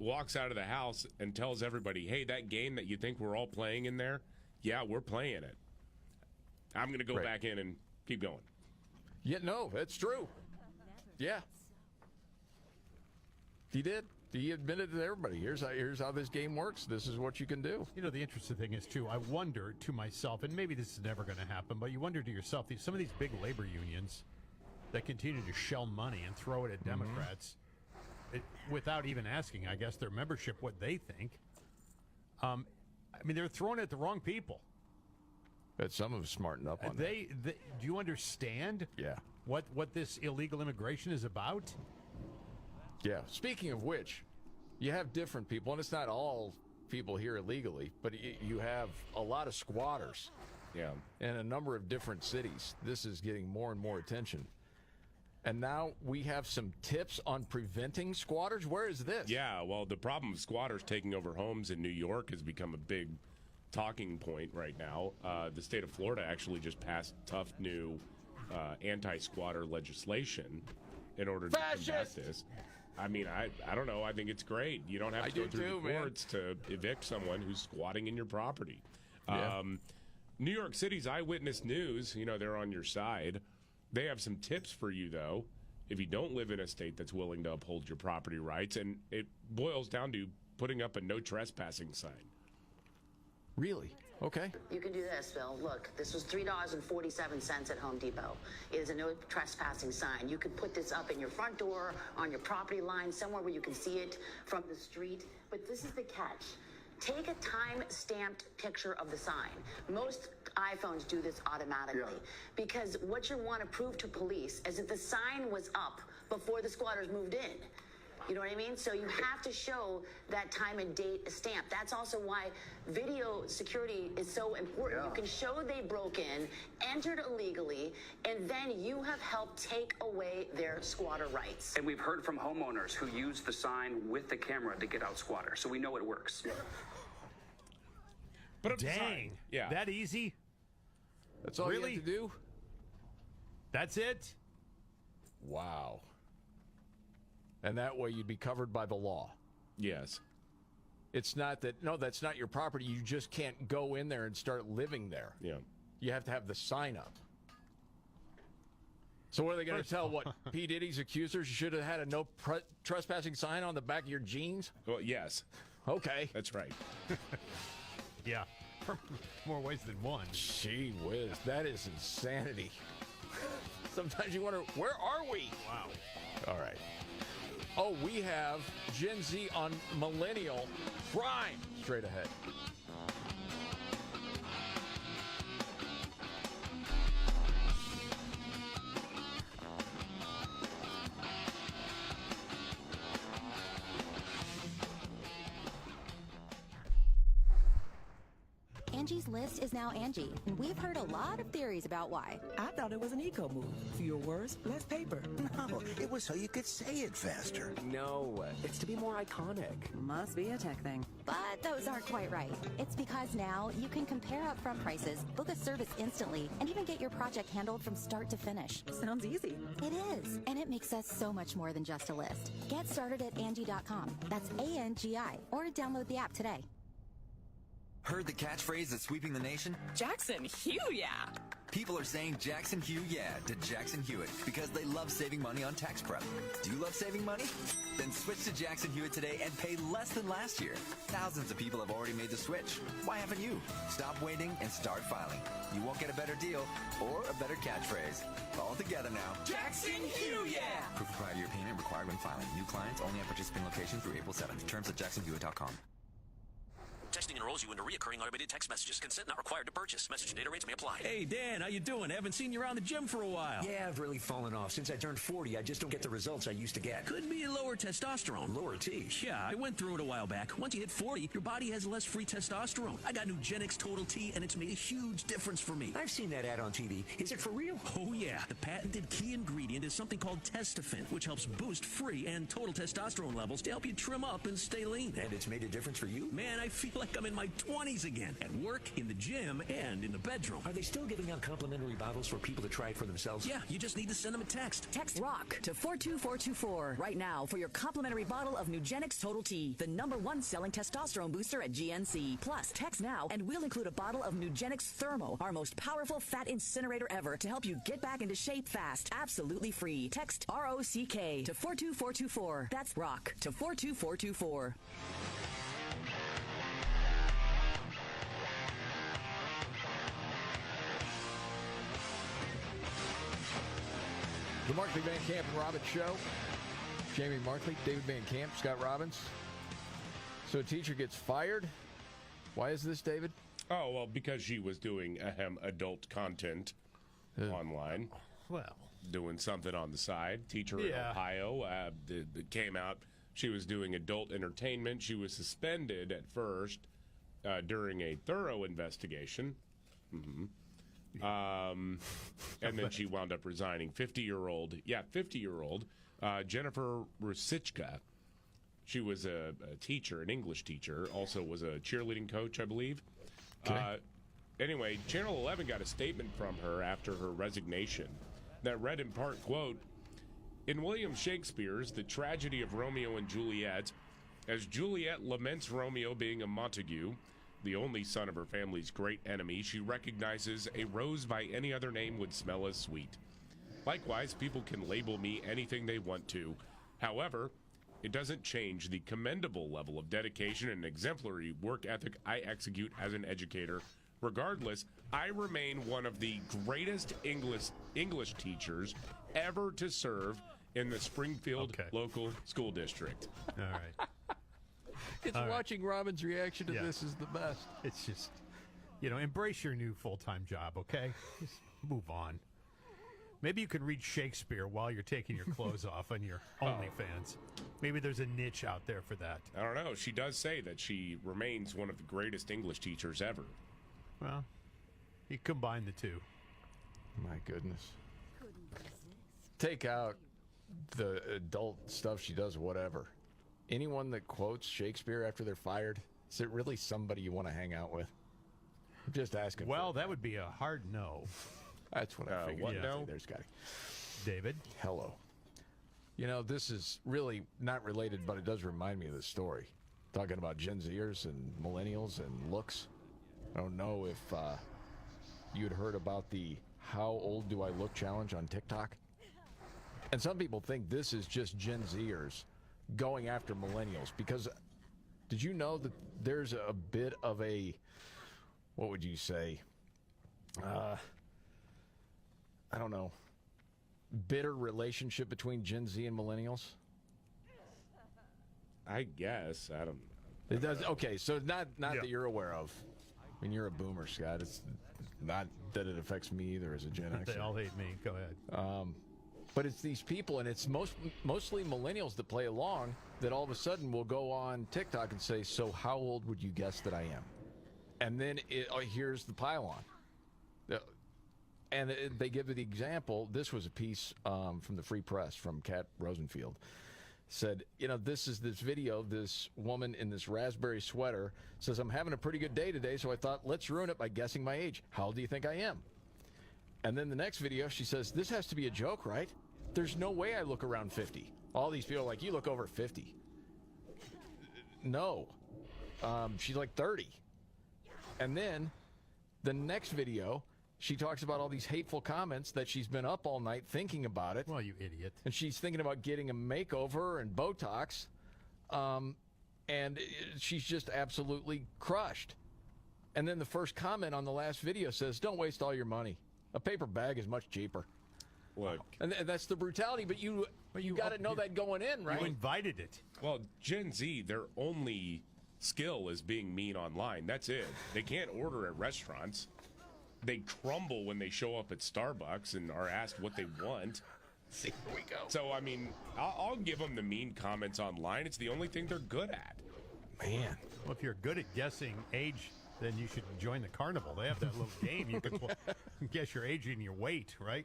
walks out of the house and tells everybody, hey, that game that you think we're all playing in there, yeah, we're playing it. I'm going to go back in and keep going. Yeah, no, that's true. Yeah. He did. He admitted to everybody, here's how this game works. This is what you can do. You know, the interesting thing is, too, I wonder to myself, and maybe this is never going to happen, but you wonder to yourself, some of these big labor unions that continue to shell money and throw it at Democrats without even asking, I guess, their membership what they think. I mean, they're throwing it at the wrong people. But some of them smarten up on that. Do you understand what this illegal immigration is about? Yeah. Speaking of which, you have different people, and it's not all people here illegally, but you have a lot of squatters. Yeah. In a number of different cities. This is getting more and more attention. And now we have some tips on preventing squatters. Where is this? Yeah, well, the problem of squatters taking over homes in New York has become a big talking point right now. The state of Florida actually just passed tough new anti-squatter legislation in order to combat this. I mean, I don't know. I think it's great. You don't have to go through the courts to evict someone who's squatting in your property. Yeah. New York City's Eyewitness News, you know, they're on your side. They have some tips for you, though, if you don't live in a state that's willing to uphold your property rights. And it boils down to putting up a no trespassing sign. Really? Okay. You can do this, Bill. Look, this was $3.47 at Home Depot. It is a no trespassing sign. You could put this up in your front door, on your property line, somewhere where you can see it from the street. But this is the catch. Take a time-stamped picture of the sign. Most iPhones do this automatically because what you want to prove to police is that the sign was up before the squatters moved in. You know what I mean? So you have to show that time and date stamp. That's also why video security is so important. You can show they broke in, entered illegally, and then you have helped take away their squatter rights. And we've heard from homeowners who use the sign with the camera to get out squatters, so we know it works. Put up the Dang. sign. Yeah. That easy? That's all Really? you have to do? That's it? Wow. And that way you'd be covered by the law. Yes. It's not that, no, that's not your property. You just can't go in there and start living there. Yeah. You have to have the sign up. So what are they going to tell, what, P. Diddy's accusers? You should have had a no trespassing sign on the back of your jeans? Well, yes. Okay. That's right. Yeah. More ways than one. Gee whiz, that is insanity. Sometimes you wonder, where are we? Wow. All right. Oh, we have Gen Z on millennial crime straight ahead. Angie's List is now Angie, and we've heard a lot of theories about why. I thought it was an eco move. Fewer words, less paper. No, it was so you could say it faster. No, it's to be more iconic. Must be a tech thing. But those aren't quite right. It's because now you can compare upfront prices, book a service instantly, and even get your project handled from start to finish. Sounds easy. It is, and it makes us so much more than just a list. Get started at Angie.com. That's ANGI, or download the app today. Heard the catchphrase that's sweeping the nation? Jackson Hugh, yeah. People are saying Jackson Hugh yeah to Jackson Hewitt because they love saving money on tax prep. Do you love saving money? Then switch to Jackson Hewitt today and pay less than last year. Thousands of people have already made the switch. Why haven't you? Stop waiting and start filing. You won't get a better deal or a better catchphrase. All together now. Jackson Hugh, yeah. Proof of prior year payment required when filing. New clients only at participating locations through April 7th. Terms at jacksonhewitt.com. Texting enrolls you into recurring automated text messages. Consent not required to purchase. Message and data rates may apply. Hey, Dan, how you doing? Haven't seen you around the gym for a while. Yeah, I've really fallen off. Since I turned 40, I just don't get the results I used to get. Could be lower testosterone. Lower T. Yeah, I went through it a while back. Once you hit 40, your body has less free testosterone. I got Nugenix Total T, and it's made a huge difference for me. I've seen that ad on TV. Is it for real? Oh, yeah. The patented key ingredient is something called Testafin, which helps boost free and total testosterone levels to help you trim up and stay lean. And it's made a difference for you? Man, I feel like I'm in my 20s again. At work, in the gym, and in the bedroom. Are they still giving out complimentary bottles for people to try it for themselves? Yeah, you just need to send them a text. Text ROCK to 42424 right now for your complimentary bottle of Nugenix Total T, the #1 selling testosterone booster at GNC. Plus, text now and we'll include a bottle of Nugenix Thermo, our most powerful fat incinerator ever to help you get back into shape fast. Absolutely free. Text ROCK to 42424. That's ROCK to 42424. The Markley, Van Camp, and Robbins Show. Jamie Markley, David Van Camp, Scott Robbins. So a teacher gets fired. Why is this, David? Oh, well, because she was doing adult content online. Well. Doing something on the side. Teacher in Ohio that came out. She was doing adult entertainment. She was suspended at first during a thorough investigation. Mm-hmm. And then she wound up resigning. 50-year-old Jennifer Rusichka. She was a teacher, an English teacher, also was a cheerleading coach, I believe. Okay. Anyway, Channel 11 got a statement from her after her resignation that read in part, quote, "In William Shakespeare's The Tragedy of Romeo and Juliet, as Juliet laments Romeo being a Montague, the only son of her family's great enemy, she recognizes a rose by any other name would smell as sweet. Likewise, people can label me anything they want to. However, it doesn't change the commendable level of dedication and exemplary work ethic I execute as an educator. Regardless, I remain one of the greatest English teachers ever to serve in the Springfield local school district." All right. It's watching Robin's reaction to this is the best. It's just, embrace your new full-time job, okay? Just move on. Maybe you can read Shakespeare while you're taking your clothes off on your OnlyFans. Maybe there's a niche out there for that. I don't know. She does say that she remains one of the greatest English teachers ever. Well, you combine the two. My goodness. Take out the adult stuff she does, whatever. Anyone that quotes Shakespeare after they're fired, is it really somebody you want to hang out with? Just asking. Well, that would be a hard no. That's what I figured. What Yeah, no? There's Scotty. David? Hello. You know, this is really not related, but it does remind me of this story. Talking about Gen Zers and millennials and looks. I don't know if you had heard about the How Old Do I Look challenge on TikTok. And some people think this is just Gen Zers going after millennials. Because did you know that there's a bit of a, what would you say? I don't know. Bitter relationship between Gen Z and millennials? I guess. I don't know. It does. Okay, so not that you're aware of. I mean, you're a boomer, Scott. It's not that it affects me either as a Gen Xer. They all hate me. Go ahead. But it's these people, and it's mostly millennials that play along, that all of a sudden will go on TikTok and say, so how old would you guess that I am? And then here's the pile-on. And they give the example. This was a piece from the Free Press from Kat Rosenfield. Said, you know, this is this video. This woman in this raspberry sweater says, I'm having a pretty good day today, so I thought, let's ruin it by guessing my age. How old do you think I am? And then the next video, she says, this has to be a joke, right? There's no way I look around 50. All these people are like, you look over 50. No. She's like 30. And then the next video, she talks about all these hateful comments that she's been up all night thinking about it. Well, you idiot. And she's thinking about getting a makeover and Botox. And she's just absolutely crushed. And then the first comment on the last video says, don't waste all your money. A paper bag is much cheaper. Look. And that's the brutality, but you got to know that going in, right? You invited it. Well, Gen Z, their only skill is being mean online. That's it. They can't order at restaurants. They crumble when they show up at Starbucks and are asked what they want. See, here we go. So, I mean, I'll give them the mean comments online. It's the only thing they're good at. Man. Well, if you're good at guessing age, then you should join the carnival. They have that little game. You can guess your age and your weight, right?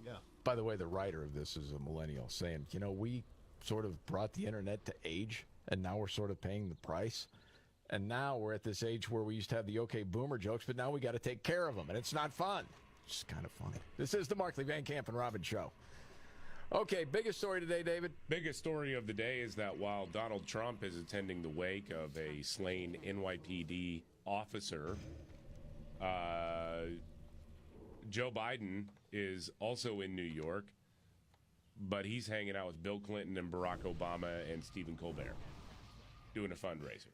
Yeah. By the way, the writer of this is a millennial saying, you know, we sort of brought the internet to age, and now we're sort of paying the price. And now we're at this age where we used to have the okay boomer jokes, but now we got to take care of them, and it's not fun. It's just kind of funny. This is the Markley, Van Camp, and Robin Show. Okay, biggest story today, David? Biggest story of the day is that while Donald Trump is attending the wake of a slain NYPD officer, Joe Biden is also in New York, but he's hanging out with Bill Clinton and Barack Obama and Stephen Colbert doing a fundraiser.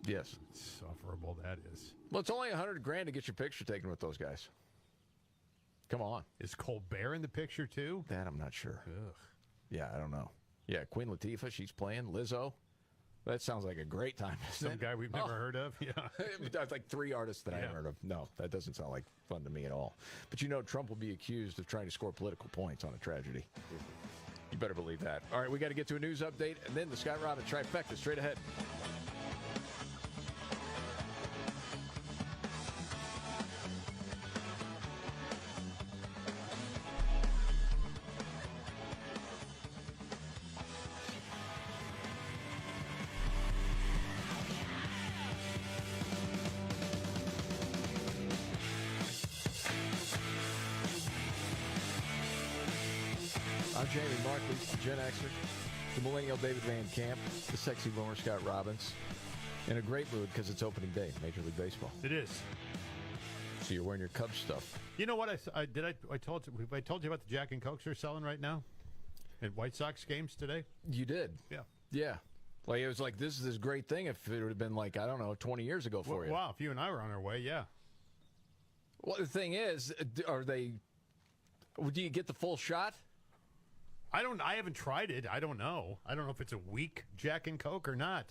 Yes. Insufferable that is. Well, it's only $100,000 to get your picture taken with those guys. Come on. Is Colbert in the picture, too? That I'm not sure. Ugh. Yeah, I don't know. Yeah, Queen Latifah, she's playing. Lizzo. That sounds like a great time. Some guy we've never heard of. Yeah. That's like 3 artists that I haven't heard of. No, that doesn't sound like fun to me at all. But you know, Trump will be accused of trying to score political points on a tragedy. You better believe that. All right, we got to get to a news update, and then the Scott Robin trifecta straight ahead. I'm Jamie Markley, Gen Xer, the millennial David Van Camp, the sexy boomer Scott Robbins. In a great mood because it's opening day, Major League Baseball. It is. So you're wearing your Cubs stuff. You know what? I told you about the Jack and Cokes they're selling right now at White Sox games today. You did? Yeah. Yeah. Like, it was like, this is this great thing if it would have been like, I don't know, 20 years ago for you. Wow, if you and I were on our way, yeah. Well, the thing is, do you get the full shot? I haven't tried it. I don't know. I don't know if it's a weak Jack and Coke or not.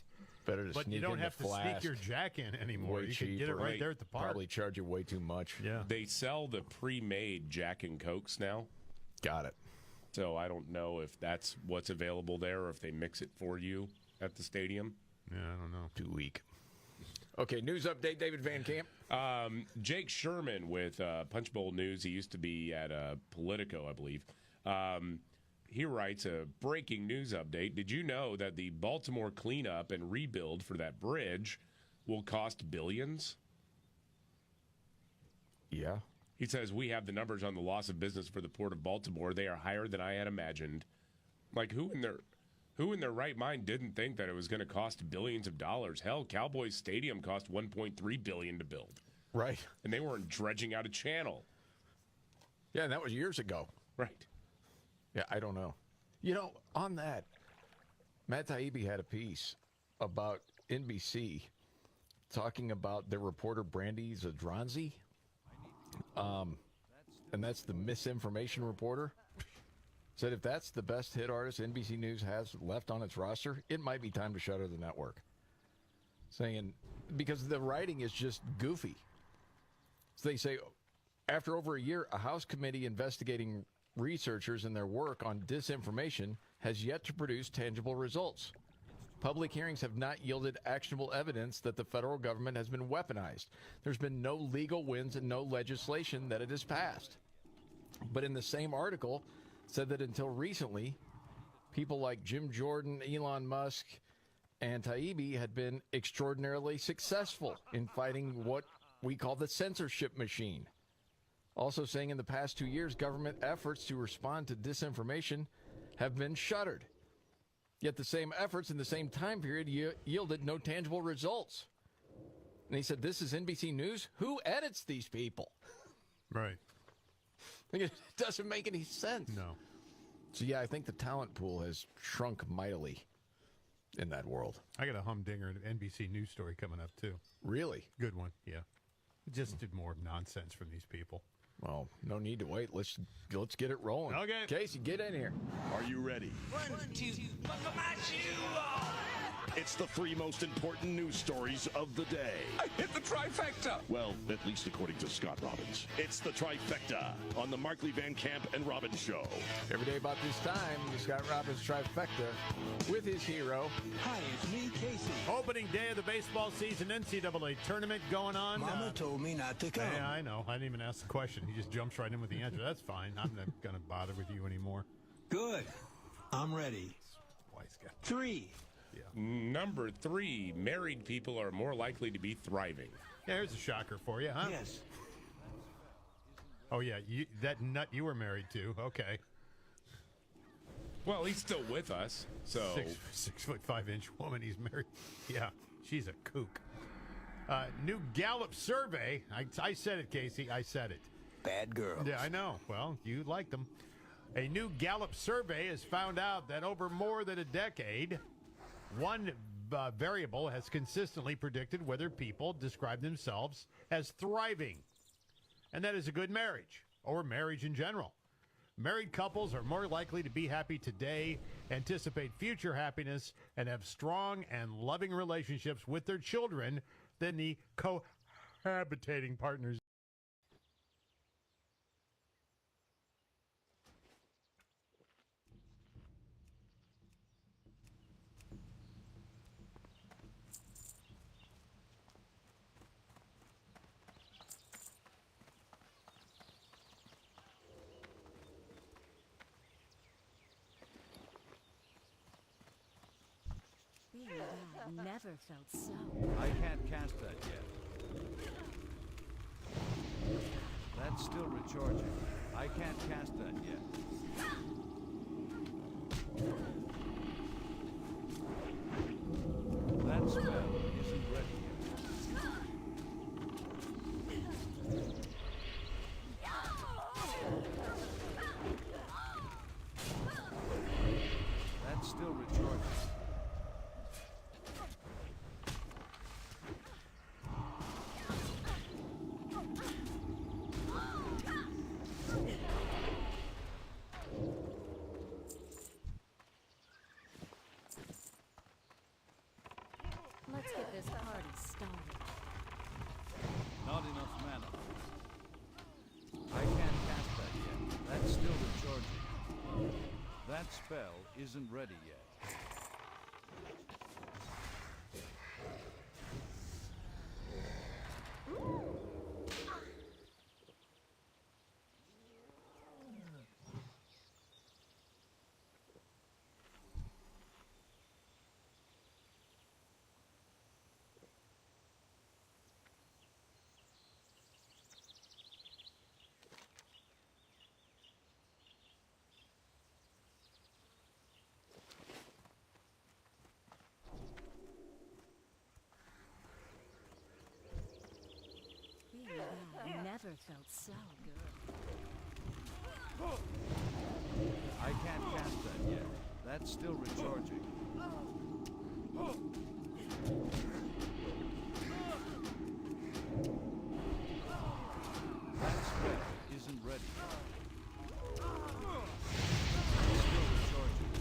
Better to but sneak you don't in have the to flask. sneak your Jack in anymore. Way You can get it right there at the park. Probably charge you way too much. Yeah. They sell the pre-made Jack and Cokes now. Got it. So I don't know if that's what's available there or if they mix it for you at the stadium. Yeah, I don't know. Too weak. Okay, news update, David Van Camp. Jake Sherman with Punch Bowl News. He used to be at Politico, I believe. He writes a breaking news update. Did you know that the Baltimore cleanup and rebuild for that bridge will cost billions? Yeah. He says, we have the numbers on the loss of business for the Port of Baltimore. They are higher than I had imagined. Like, who in their right mind didn't think that it was going to cost billions of dollars? Hell, Cowboys Stadium cost $1.3 billion to build. Right. And they weren't dredging out a channel. Yeah, and that was years ago. Right. Yeah, I don't know. On that, Matt Taibbi had a piece about NBC talking about their reporter Brandy Zadronzi. And that's the misinformation reporter. Said if that's the best hit artist NBC News has left on its roster, it might be time to shutter the network. Saying, because the writing is just goofy. So they say, after over a year, a House committee investigating researchers and their work on disinformation has yet to produce tangible results. Public hearings have not yielded actionable evidence that the federal government has been weaponized. There's been no legal wins and no legislation that it has passed. But in the same article, said that until recently, people like Jim Jordan, Elon Musk, and Taibbi had been extraordinarily successful in fighting what we call the censorship machine. Also saying in the past 2 years, government efforts to respond to disinformation have been shuttered. Yet the same efforts in the same time period yielded no tangible results. And he said, this is NBC News? Who edits these people? Right. It doesn't make any sense. No. So, yeah, I think the talent pool has shrunk mightily in that world. I got a humdinger NBC News story coming up, too. Really? Good one, yeah. Just did more nonsense from these people. Well, no need to wait. Let's get it rolling. Okay. Casey, get in here. Are you ready? 1, 2, buckle my shoe. It's the 3 most important news stories of the day. I hit the trifecta. Well, at least according to Scott Robbins. It's the trifecta on the Markley, Van Camp, and Robbins Show. Every day about this time, the Scott Robbins trifecta with his hero. Hi, it's me, Casey. Opening day of the baseball season, NCAA tournament going on. Mama told me not to come. Yeah, I know. I didn't even ask the question. He just jumps right in with the answer. That's fine. I'm not going to bother with you anymore. Good. I'm ready. Wise guy. 3. Yeah. Number 3, married people are more likely to be thriving. Yeah, here's a shocker for you, huh? Yes. Oh, yeah, that nut you were married to. Okay. Well, he's still with us, so 6'5" woman he's married. Yeah, she's a kook. New Gallup survey. I said it, Casey. I said it. Bad girls. Yeah, I know. Well, you like them. A new Gallup survey has found out that over more than a decade, one variable has consistently predicted whether people describe themselves as thriving. And that is a good marriage, or marriage in general. Married couples are more likely to be happy today, anticipate future happiness, and have strong and loving relationships with their children than the cohabitating partners. I've never felt so. I can't cast that yet. That's still recharging. I can't cast that yet. That spell isn't ready yet. That's still recharging. Let's get this party started. Not enough mana. I can't cast that yet. That's still recharging. That spell isn't ready yet. never felt so good. I can't cast that yet. That's still recharging. That spell isn't ready yet. It's still recharging.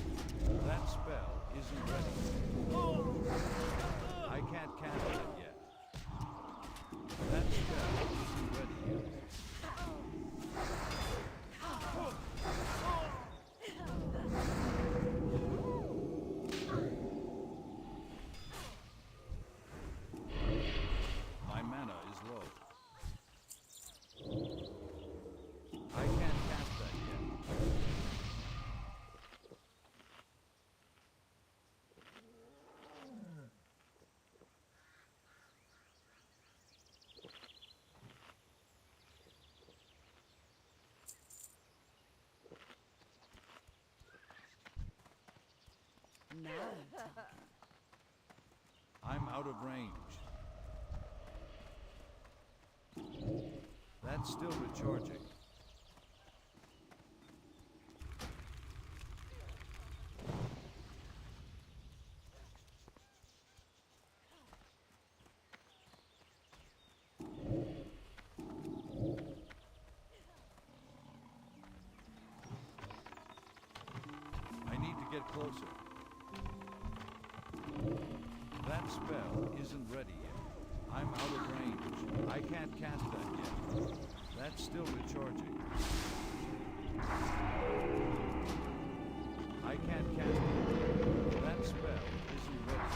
That spell isn't ready yet. I can't cast that yet. That spell isn't ready yet. My mana is low. I can't cast that yet. Now I'm out of range. That's still recharging. I need to get closer. That spell isn't ready yet. I'm out of range. I can't cast that yet. That's still recharging. I can't cast it yet. That spell isn't ready.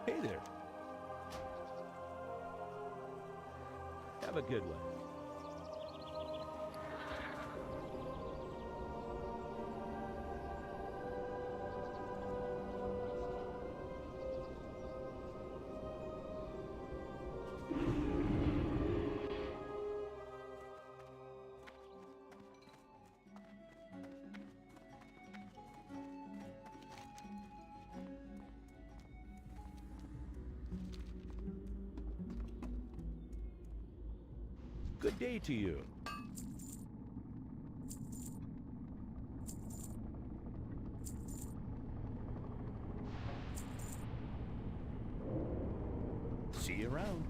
Hey there. Have a good one. Good day to you. See you around.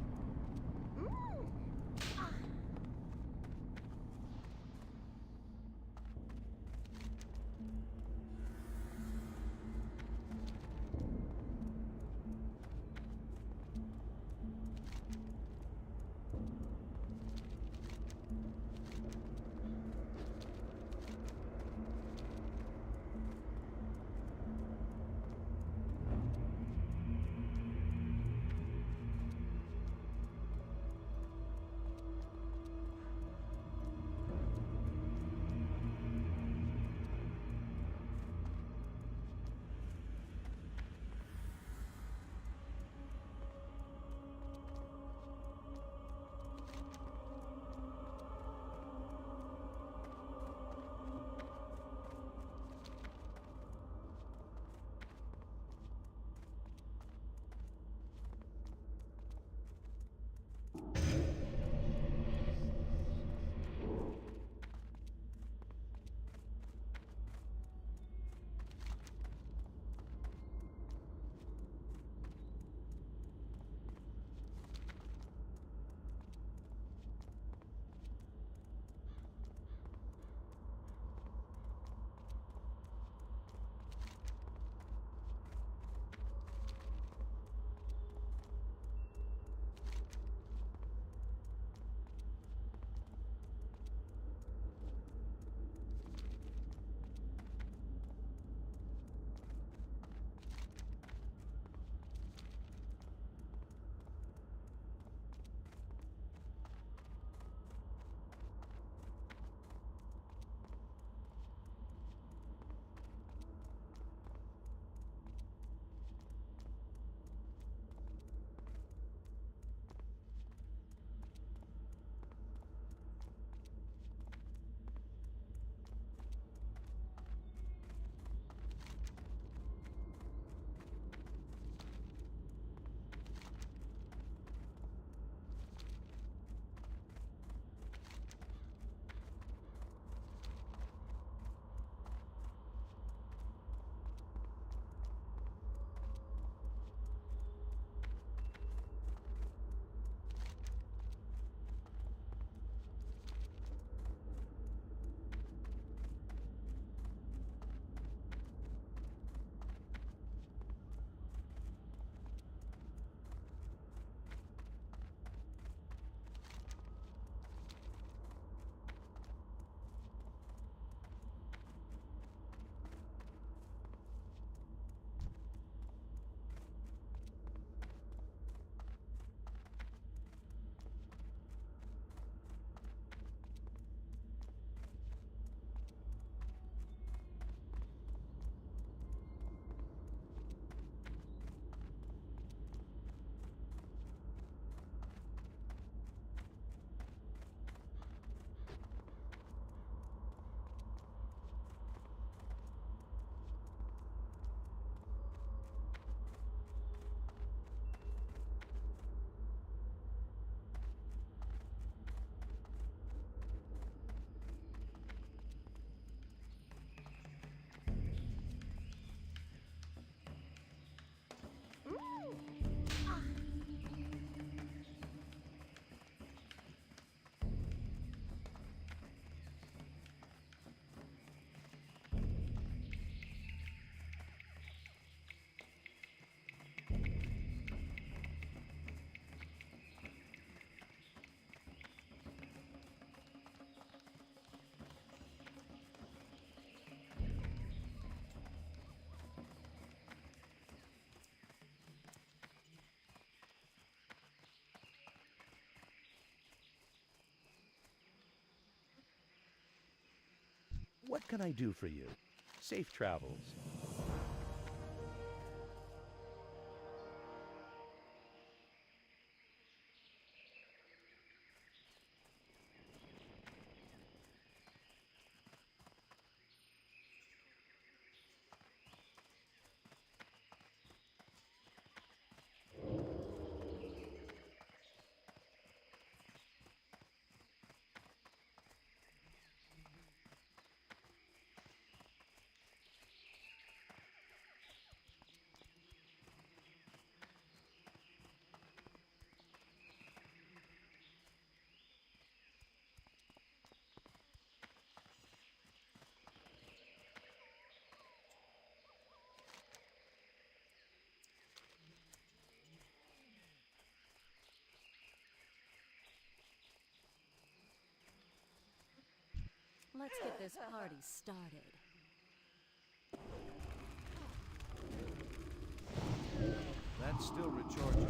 What can I do for you? Safe travels. Let's get this party started. That's still recharging.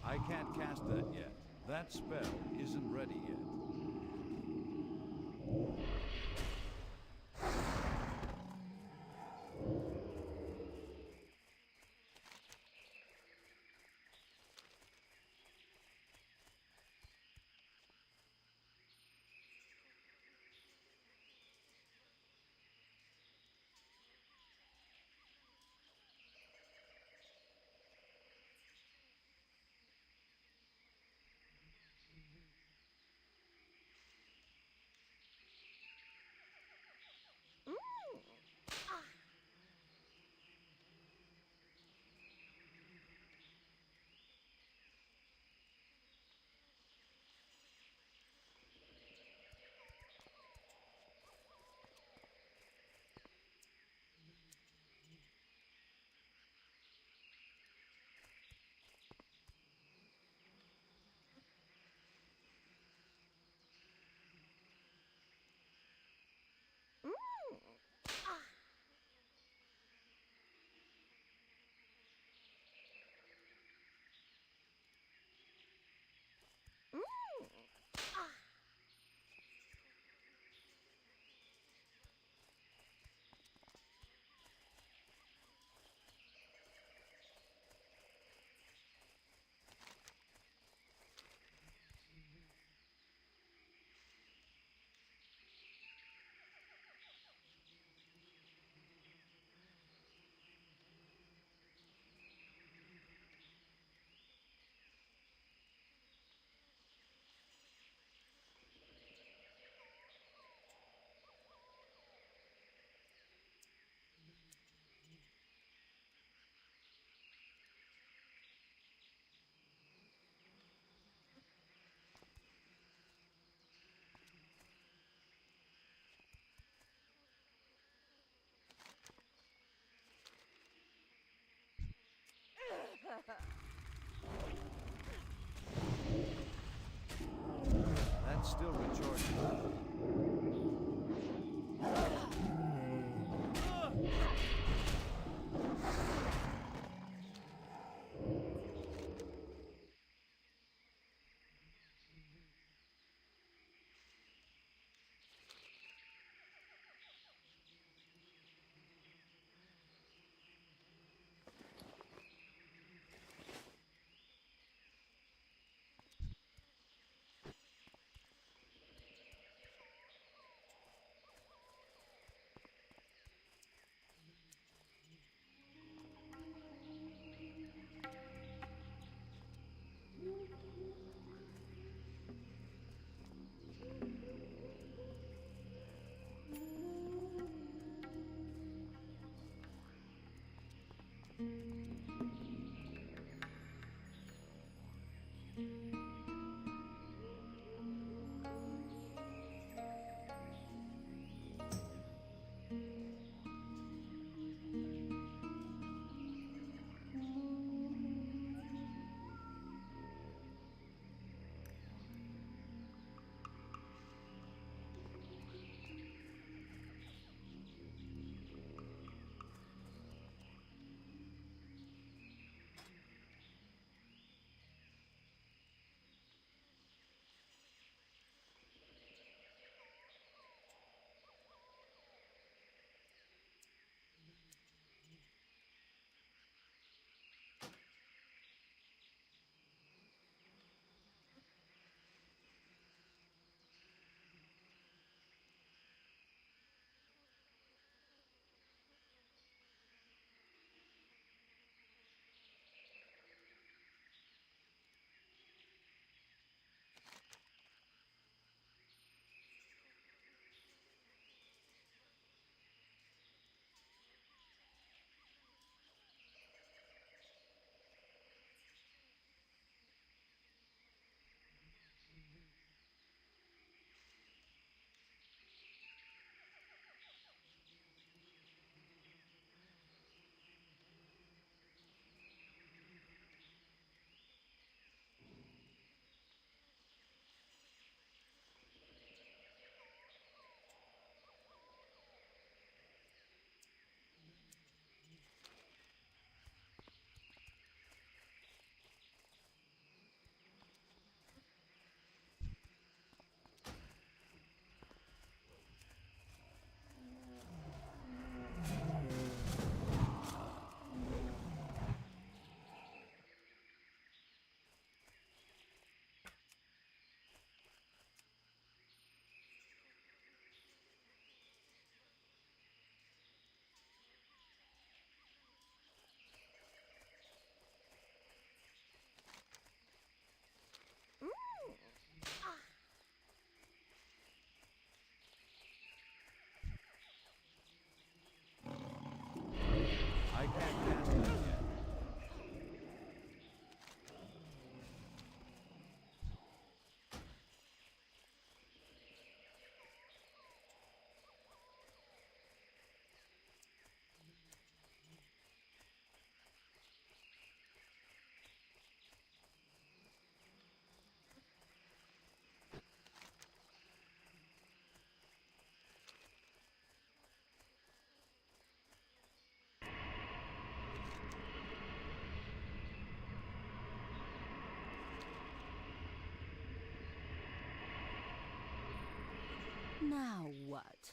I can't cast that yet. That spell isn't ready yet. That's still recharging. I can't cast that yet. Now what?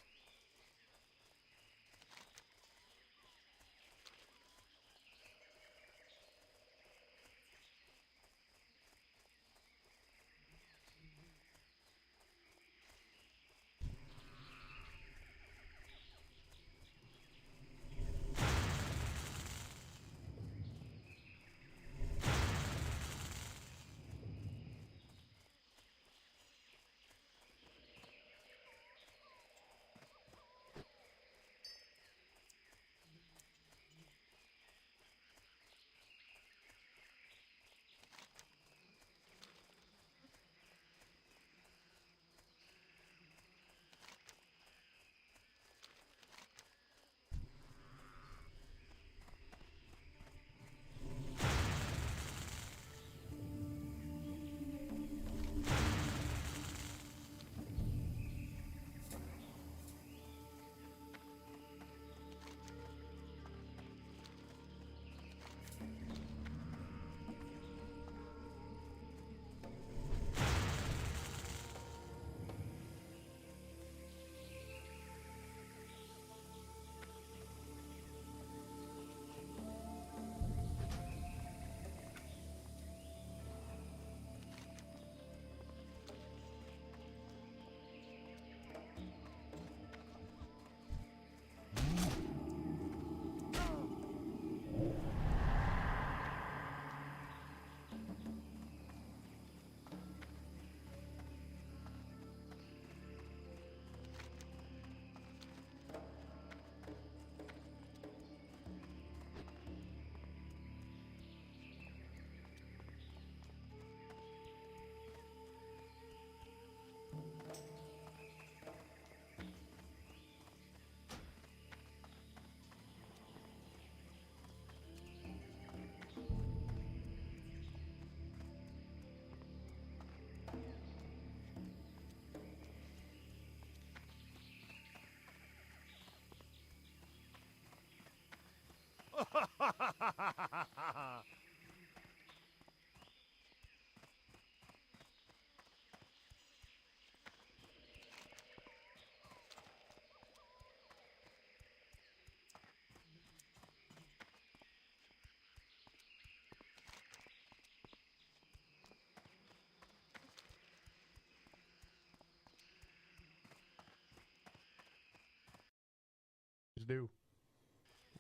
Do.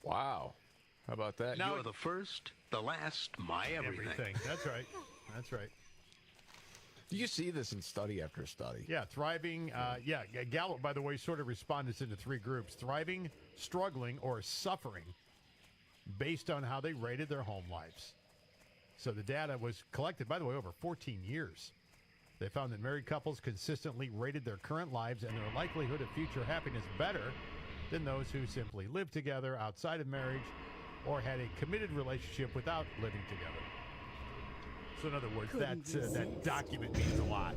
Wow. How about that? Now, You're the first, the last, my everything. That's right. That's right. Do you see this in study after study? Yeah, thriving. Gallup, by the way, sort of responded into three groups: thriving, struggling, or suffering, based on how they rated their home lives. So the data was collected, by the way, over 14 years. They found that married couples consistently rated their current lives and their likelihood of future happiness better than those who simply lived together outside of marriage or had a committed relationship without living together. So in other words, that document means a lot.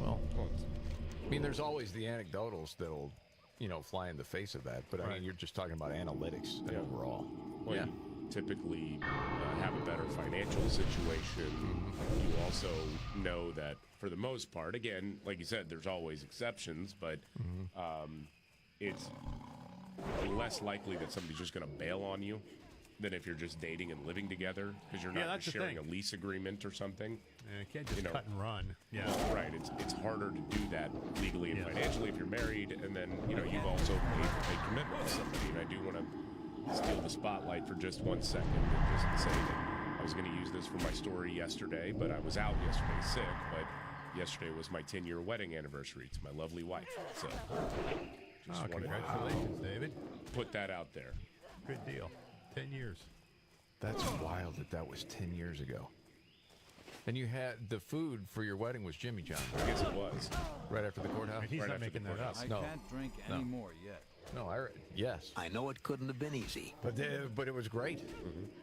Well, I mean, there's always the anecdotals that'll, fly in the face of that. But I mean, you're just talking about analytics overall. Well, you typically have a better financial situation. You also know that for the most part, again, like you said, there's always exceptions, but it's less likely that somebody's just going to bail on you than if you're just dating and living together because you're not sharing a lease agreement or something. Yeah, you can't just cut and run. Yeah, right. It's harder to do that legally and financially if you're married, and then you've also made a commitment to somebody. And I do want to steal the spotlight for just 1 second and just say that I was going to use this for my story yesterday, but I was out yesterday sick. But yesterday was my 10-year wedding anniversary to my lovely wife. So. Congratulations, David. Put that out there. Good deal. 10 years. That's wild that was 10 years ago. And you had the food for your wedding was Jimmy John's. I guess it was. Right after the courthouse? He's not making that up. I can't drink anymore yet. No, yes. I know it couldn't have been easy. But it was great.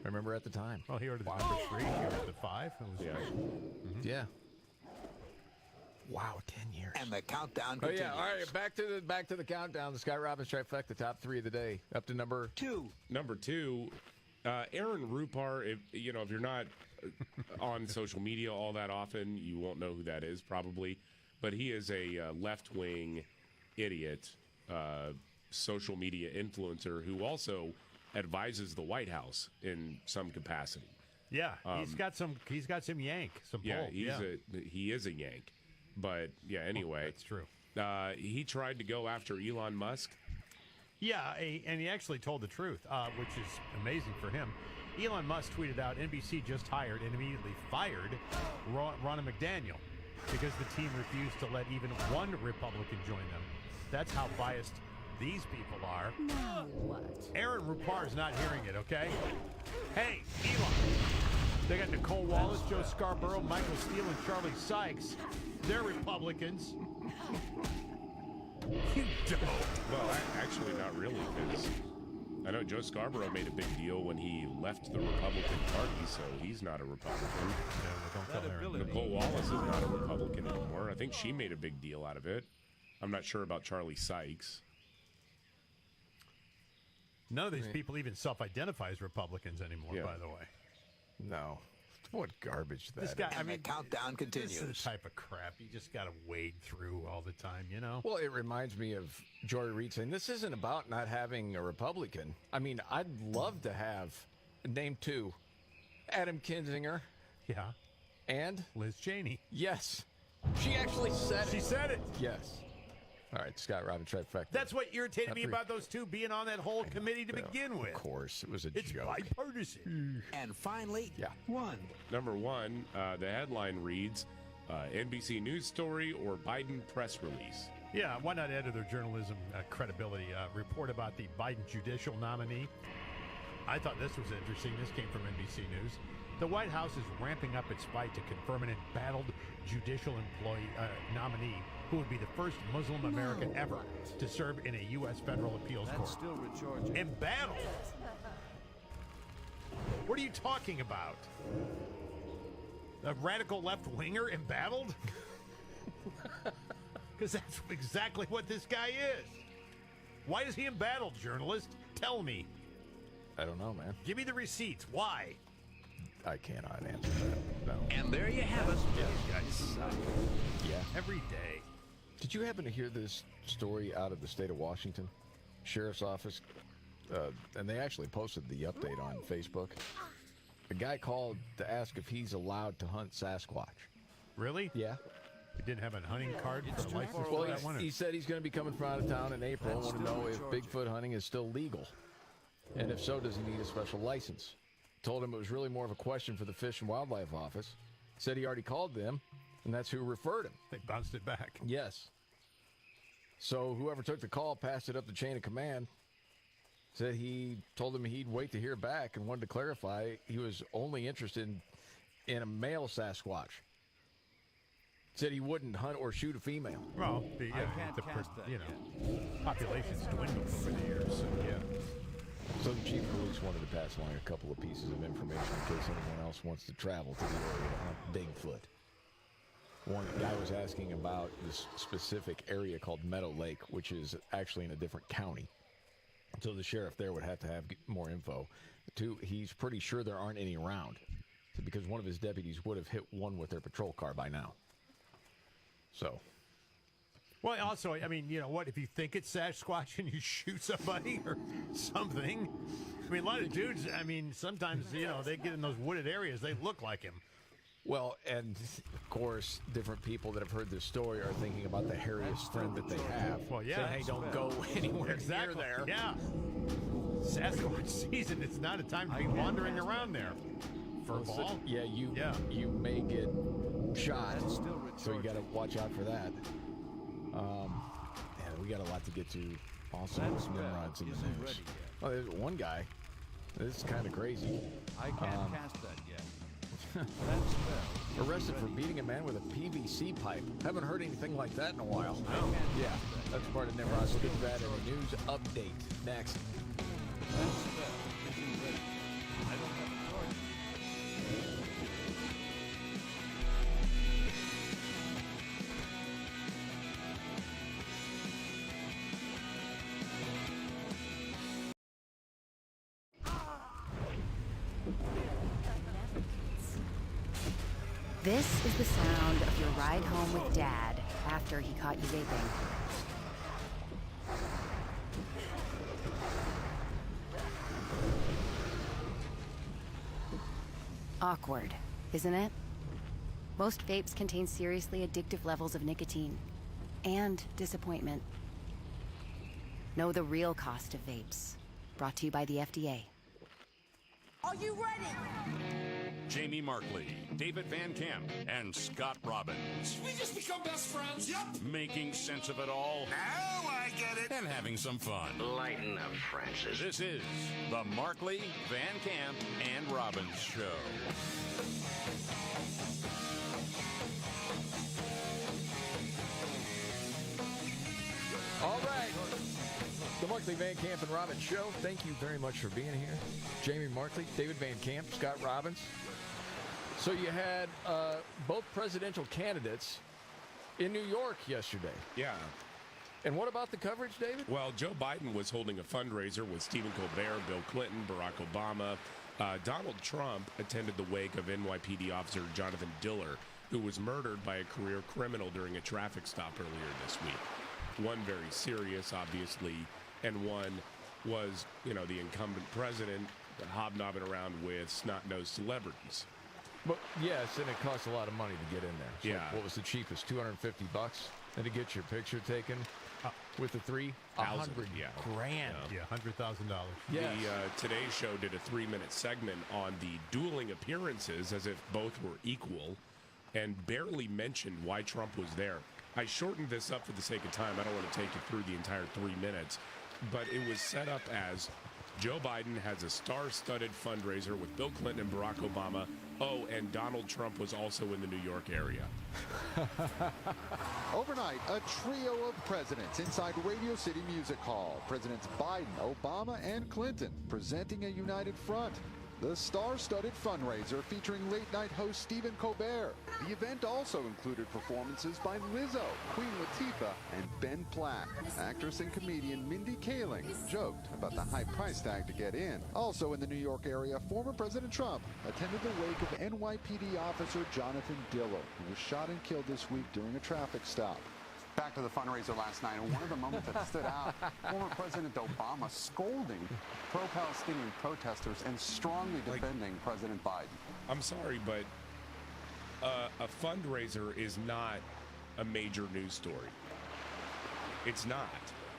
I remember at the time. Well, he ordered the number 3. He ordered the 5. It was Yeah. Wow, 10 years. And the countdown Oh continues. yeah, all right, back to the countdown. The Scott Robbins trifecta, the top 3 of the day. Up to number 2. Number 2, Aaron Rupar. If you're not on social media all that often, you won't know who that is probably. But he is a left-wing idiot, social media influencer who also advises the White House in some capacity. Yeah, he's got some yank, some pull. Yeah, he is a yank. But yeah, anyway, that's true. He tried to go after Elon Musk. Yeah, and he actually told the truth, which is amazing for him. Elon Musk tweeted out, NBC just hired and immediately fired Ronna McDaniel because the team refused to let even one Republican join them. That's how biased these people are. Now what? Aaron Rupar's not hearing it, okay? Hey, Elon. They got Nicole Wallace, Joe Scarborough, Michael Steele, and Charlie Sykes. They're Republicans. You don't. Well, actually, not really, because I know Joe Scarborough made a big deal when he left the Republican Party, so he's not a Republican. Nicole Wallace is not a Republican anymore. I think she made a big deal out of it. I'm not sure about Charlie Sykes. None of these people even self-identify as Republicans anymore, by the way. No. What garbage that this guy, is. The countdown continues. This is the type of crap you just got to wade through all the time, Well, it reminds me of Jory Reid saying, this isn't about not having a Republican. I mean, I'd love to have, name 2, Adam Kinzinger. Yeah. And? Liz Cheney. Yes. She actually said it. She said it. Yes. All right, Scott Robbins trifecta. That's what irritated me about those two being on that whole committee to begin with. Of course, it was a it's joke. Bipartisan. And finally, 1. Number 1, the headline reads, NBC News story or Biden press release. Yeah, why not add to their journalism credibility? Report about the Biden judicial nominee. I thought this was interesting. This came from NBC News. The White House is ramping up its fight to confirm an embattled judicial nominee who would be the first Muslim American ever to serve in a U.S. federal appeals court. That's still recharging. Embattled? What are you talking about? A radical left-winger embattled? Because that's exactly what this guy is. Why is he embattled, journalist? Tell me. I don't know, man. Give me the receipts. Why? I cannot answer that. No. And there you have it. Yeah, these guys suck. Yeah. Every day. Did you happen to hear this story out of the state of Washington? Sheriff's office, and they actually posted the update on Facebook. A guy called to ask if he's allowed to hunt Sasquatch. Really? Yeah. He didn't have a hunting card for a license Well, for that one? he said he's going to be coming from out of town in April. I want to know if Bigfoot hunting is still legal. And if so, does he need a special license? Told him it was really more of a question for the Fish and Wildlife Office. Said he already called them, and that's who referred him. They bounced it back. Yes. So whoever took the call passed it up the chain of command. Said he told him he'd wait to hear back and wanted to clarify he was only interested in a male Sasquatch. Said he wouldn't hunt or shoot a female. Well, that population's dwindled over the years, so yeah. So the chief of police wanted to pass along a couple of pieces of information in case anyone else wants to travel to the area to hunt Bigfoot. One guy was asking about this specific area called Meadow Lake, which is actually in a different county. So the sheriff there would have to have more info. Two, he's pretty sure there aren't any around, because one of his deputies would have hit one with their patrol car by now. So. Well, also, I mean, you know what? If you think it's Sasquatch and you shoot somebody or something, I mean, a lot of dudes, I mean, sometimes, you know, they get in those wooded areas, they look like him. Well, and of course, different people that have heard this story are thinking about the hairiest friend that they have. Well, yeah. Saying, hey, don't go anywhere near there. Yeah. Sasquatch season, it's not a time to be wandering around there. Furball? Yeah, you may get shot, so you got to watch out for that. Man, we got a lot to get to. Also, Nimrod's in the news. Oh, there's one guy. This is kind of crazy. I can't cast that yet. Arrested for beating a man with a PVC pipe. Haven't heard anything like that in a while. No. Yeah, that's part of Nimrod's. We'll get to that in a news update next. That spell isn't ready. I don't have authority. This is the sound of your ride home with Dad after he caught you vaping. Awkward, isn't it? Most vapes contain seriously addictive levels of nicotine and disappointment. Know the real cost of vapes. Brought to you by the FDA. Are you ready? Jamie Markley, David Van Camp, and Scott Robbins. We just become best friends. Yep. Making sense of it all. Now I get it. And having some fun. Lighten up, Francis. This is the Markley, Van Camp, and Robbins Show. All right. The Markley, Van Camp, and Robbins Show. Thank you very much for being here. Jamie Markley, David Van Camp, Scott Robbins. So you had both presidential candidates in New York yesterday. Yeah. And what about the coverage, David? Well, Joe Biden was holding a fundraiser with Stephen Colbert, Bill Clinton, Barack Obama. Donald Trump attended the wake of NYPD officer Jonathan Diller, who was murdered by a career criminal during a traffic stop earlier this week. One very serious, obviously, and one was, the incumbent president hobnobbing around with snot-nosed celebrities. But yes, and it costs a lot of money to get in there. So yeah. What was the cheapest? $250, and to get your picture taken with the $300,000. Yeah. Yeah, $100,000. Yes. The Today Show did a 3-minute segment on the dueling appearances as if both were equal, and barely mentioned why Trump was there. I shortened this up for the sake of time. I don't want to take you through the entire 3 minutes, but it was set up as Joe Biden has a star-studded fundraiser with Bill Clinton and Barack Obama. Oh, and Donald Trump was also in the New York area. Overnight, a trio of presidents inside Radio City Music Hall. Presidents Biden, Obama, and Clinton presenting a united front. the star-studded fundraiser featuring late-night host Stephen Colbert. The event also included performances by Lizzo, Queen Latifah, and Ben Platt. Actress and comedian Mindy Kaling joked about the high price tag to get in. Also in the New York area, former President Trump attended the wake of NYPD officer Jonathan Diller, who was shot and killed this week during a traffic stop. Back to the fundraiser last night, and one of the moments that stood out, former President Obama scolding pro-Palestinian protesters and strongly defending President Biden. I'm sorry, but a fundraiser is not a major news story. It's not.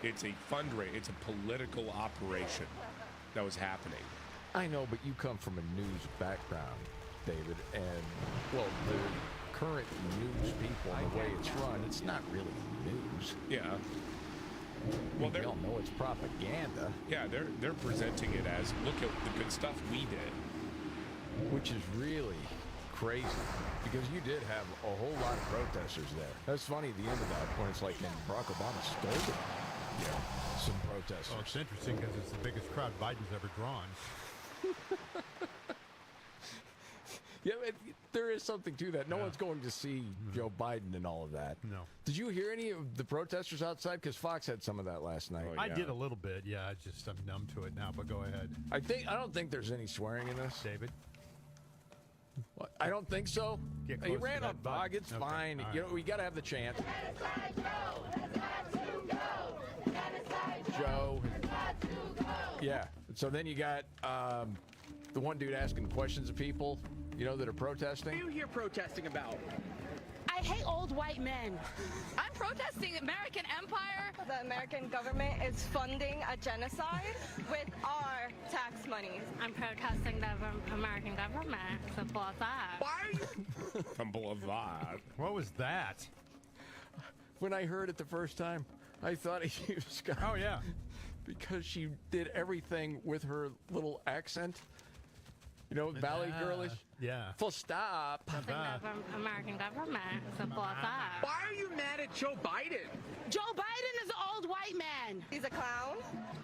It's a fundraiser. It's a political operation that was happening. I know, but you come from a news background, David, and, well, the current news people and the way it's run, it's not really news. Yeah. Well, we all know it's propaganda. Yeah, they're presenting it as, look at the good stuff we did. Which is really crazy, because you did have a whole lot of protesters there. That's funny at the end of that, when it's like, man, Barack Obama scolded some protesters. Well, it's interesting because it's the biggest crowd Biden's ever drawn. Yeah, there is something to that. No one's going to see Joe Biden and all of that. No. Did you hear any of the protesters outside? Because Fox had some of that last night. I did a little bit. Yeah, I'm numb to it now. But go ahead. I don't think there's any swearing in this, David. What? I don't think so. He ran on Bog. It's Okay. fine. All You right. know, we got to have the chant. Joe. Yeah. So then you got the one dude asking questions of people, that are protesting. What are you here protesting about? I hate old white men. I'm protesting American empire. The American government is funding a genocide with our tax money. I'm protesting the American government. Simple as that. Why are you? Simple as that. What was that? When I heard it the first time, I thought he was Scott. Oh, yeah. Because she did everything with her little accent. Valley girlish. Yeah. Full stop. American government. Simple as that. Why are you mad at Joe Biden? Joe Biden is an old white man. He's a clown.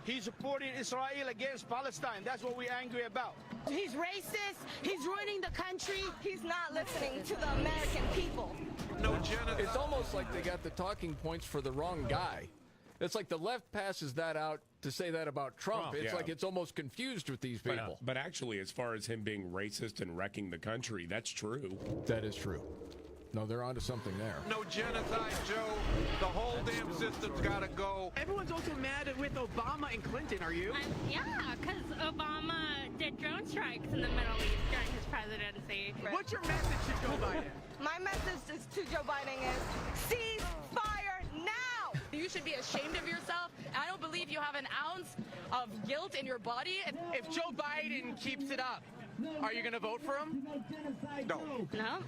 He's supporting Israel against Palestine. That's what we're angry about. He's racist. He's ruining the country. He's not listening to the American people. No genocide. It's almost like they got the talking points for the wrong guy. It's like the left passes that out to say that about Trump. It's like it's almost confused with these people. But actually, as far as him being racist and wrecking the country, that's true. That is true. No, they're onto something there. No genocide, Joe. The whole damn system's got to go. Everyone's also mad with Obama and Clinton, are you? Yeah, because Obama did drone strikes in the Middle East during his presidency. What's your message to Joe Biden? My message to Joe Biden is cease fire now. You should be ashamed of yourself. I don't believe you have an ounce of guilt in your body. If Joe Biden keeps it up, are you going to vote for him? No. No?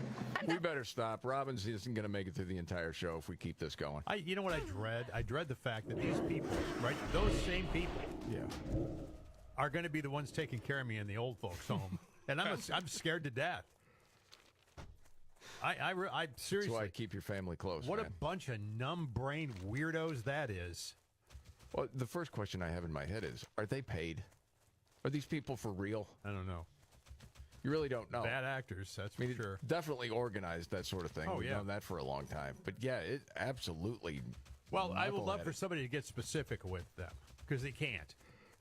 We better stop. Robbins isn't going to make it through the entire show if we keep this going. You know what I dread? I dread the fact that these people, right, those same people, are going to be the ones taking care of me in the old folks' home. And I'm scared to death. I seriously. That's why I keep your family close. What man. a bunch of numb-brained weirdos that is. Well, the first question I have in my head is, are they paid? Are these people for real? I don't know. You really don't know. Bad actors, that's for sure. Definitely organized, that sort of thing. Oh, We've yeah. known that for a long time. But yeah, it absolutely. Well, I would love for somebody to get specific with them, because they can't.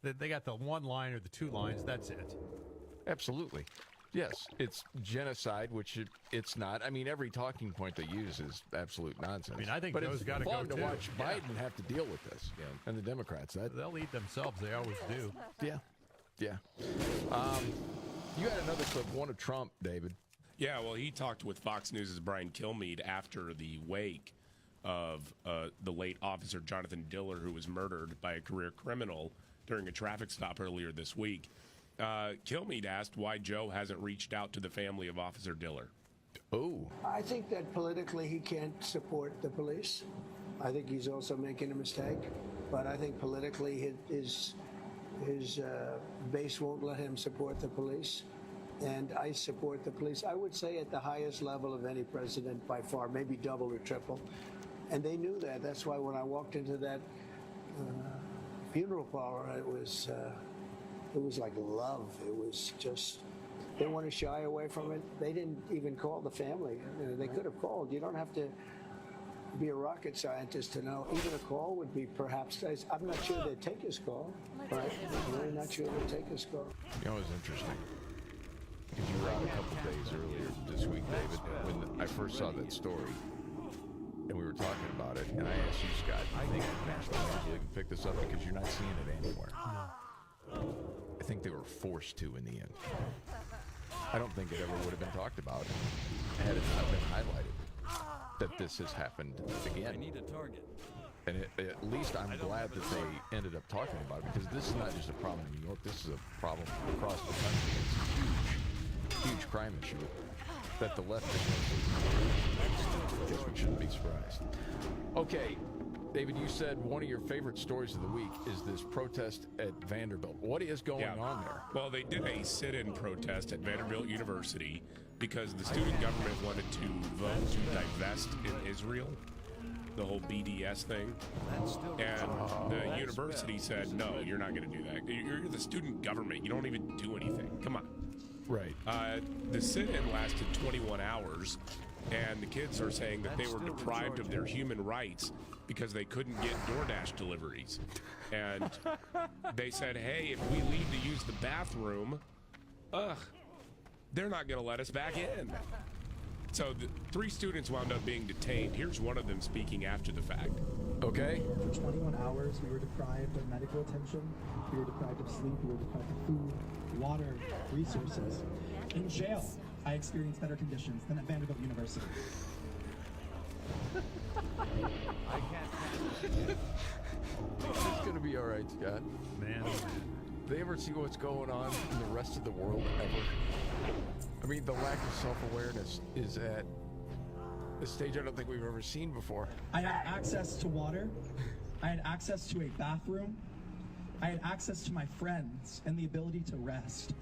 They got the one line or the two lines, that's it. Absolutely. Yes, it's genocide, which it's not. I mean, every talking point they use is absolute nonsense. I mean, I think but those it's gotta fun go, to too. watch Yeah. Biden have to deal with this, and the Democrats. They'll eat themselves. They always do. Yeah. You got another clip, one of Trump, David. Yeah, well, he talked with Fox News' Brian Kilmeade after the wake of the late officer Jonathan Diller, who was murdered by a career criminal during a traffic stop earlier this week. Kilmeade asked why Joe hasn't reached out to the family of Officer Diller. Oh. I think that politically he can't support the police. I think he's also making a mistake. But I think politically his base won't let him support the police. And I support the police, I would say, at the highest level of any president by far, maybe double or triple. And they knew that. That's why when I walked into that funeral parlor, it was was like love. It was just, they want to shy away from it. They didn't even call the family. They could have called. You don't have to be a rocket scientist to know. Even a call would be perhaps, I'm not sure they'd take his call. Right? I'm really not sure they'd take his call. You know, it was interesting. Because you were out a couple days earlier this week, David, when I first saw that story. And we were talking about it, and I asked you, Scott, I think National Media League picked this up because you're not seeing it anywhere. I think they were forced to in the end. I don't think it ever would have been talked about had it not been highlighted that this has happened again. I need a target. And at least I'm glad that they ended up talking about it, because this is not just a problem in New York, this is a problem across the country. It's a huge crime issue that the left is I guess we shouldn't be surprised. Okay, David, you said one of your favorite stories of the week is this protest at Vanderbilt. What is going on there? Well, they did a sit-in protest at Vanderbilt University because the student government wanted to vote to divest in Israel, the whole BDS thing. And the university said, no, you're not going to do that. You're the student government. You don't even do anything. Come on. Right. The sit-in lasted 21 hours, and the kids are saying that they were deprived of their human rights because they couldn't get DoorDash deliveries. And they said, hey, if we leave to use the bathroom, they're not going to let us back in. So the 3 students wound up being detained. Here's one of them speaking after the fact. Okay. For 21 hours, we were deprived of medical attention. We were deprived of sleep. We were deprived of food, water, resources. In jail, I experienced better conditions than at Vanderbilt University. I can't. It's going to be all right, Scott. Man. They ever see what's going on in the rest of the world ever? I mean, the lack of self-awareness is at a stage I don't think we've ever seen before. I had access to water. I had access to a bathroom. I had access to my friends and the ability to rest.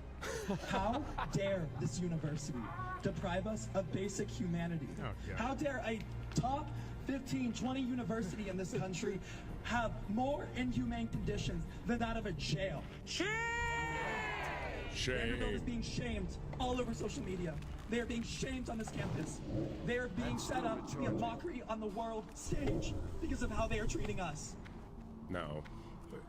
How dare this university deprive us of basic humanity? How dare a top 15, 20 university in this country have more inhumane conditions than that of a jail? Shame! Vanderbilt is being shamed all over social media. They are being shamed on this campus. They are being set up to be a mockery on the world stage because of how they are treating us. No.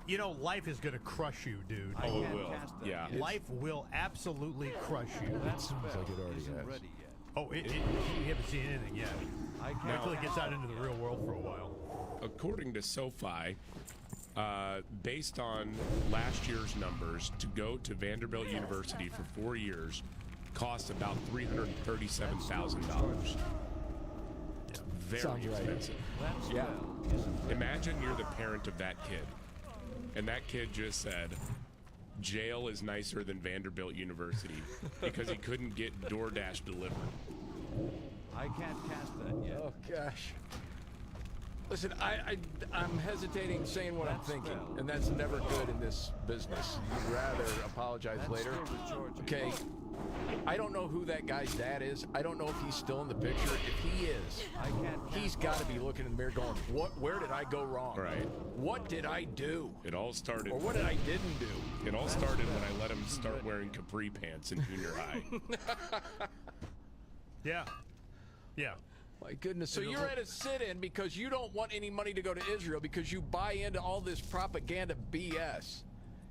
You know, life is going to crush you, dude. Oh, it will. Yeah. Life will absolutely crush you. That seems like it already has. Oh, you haven't seen anything yet. Wait till it gets out into the real world for a while. According to SoFi, based on last year's numbers, to go to Vanderbilt University for 4 years costs about $337,000. Very expensive. Yeah. Imagine you're the parent of that kid, and that kid just said, jail is nicer than Vanderbilt University because he couldn't get DoorDash delivered. I can't cast that yet. Oh, gosh. Listen, I'm hesitating saying what I'm thinking, and that's never good in this business. You'd rather apologize later. Okay, I don't know who that guy's dad is. I don't know if he's still in the picture. If he is, he's got to be looking in the mirror going, where did I go wrong? Right. What did I do? It all started... Or what did I didn't do? It all started when I let him start wearing capri pants in junior high. Yeah. Yeah. My goodness. So you're at a sit-in because you don't want any money to go to Israel because you buy into all this propaganda BS.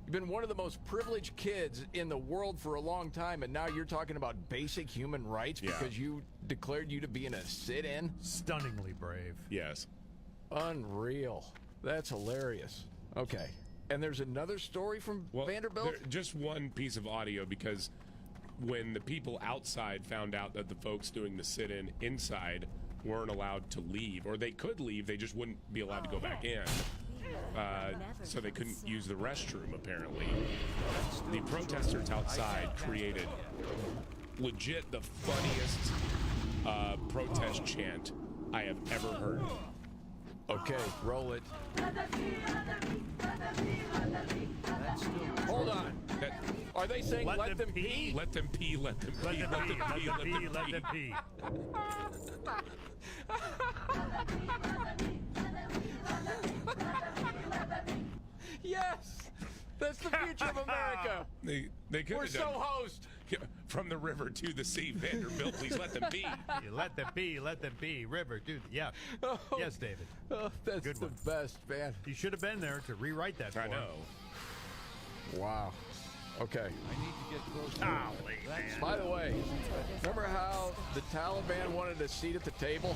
You've been one of the most privileged kids in the world for a long time, and now you're talking about basic human rights because you declared you to be in a sit-in? Stunningly brave. Yes. Unreal. That's hilarious. Okay. And there's another story from Vanderbilt? Just one piece of audio, because when the people outside found out that the folks doing the sit-in inside weren't allowed to leave, or they could leave, they just wouldn't be allowed to go back in. So they couldn't use the restroom, apparently. The protesters outside created legit the funniest protest chant I have ever heard. Okay, roll it. Hold on. Are they saying let them pee? Let them pee, let them pee, let them pee, let them pee, let them pee. Yes! That's the future of America. They could We're have so done host. from the river to the sea. Vanderbilt, please let them be. Let them be. Let them be. River, dude. Yeah. Oh, Yes, David. oh, that's Good the one. best, man. You should have been there to rewrite that. I for him. know. Wow. Okay. I need to get close to Golly, That's man. By the way, remember how the Taliban wanted a seat at the table?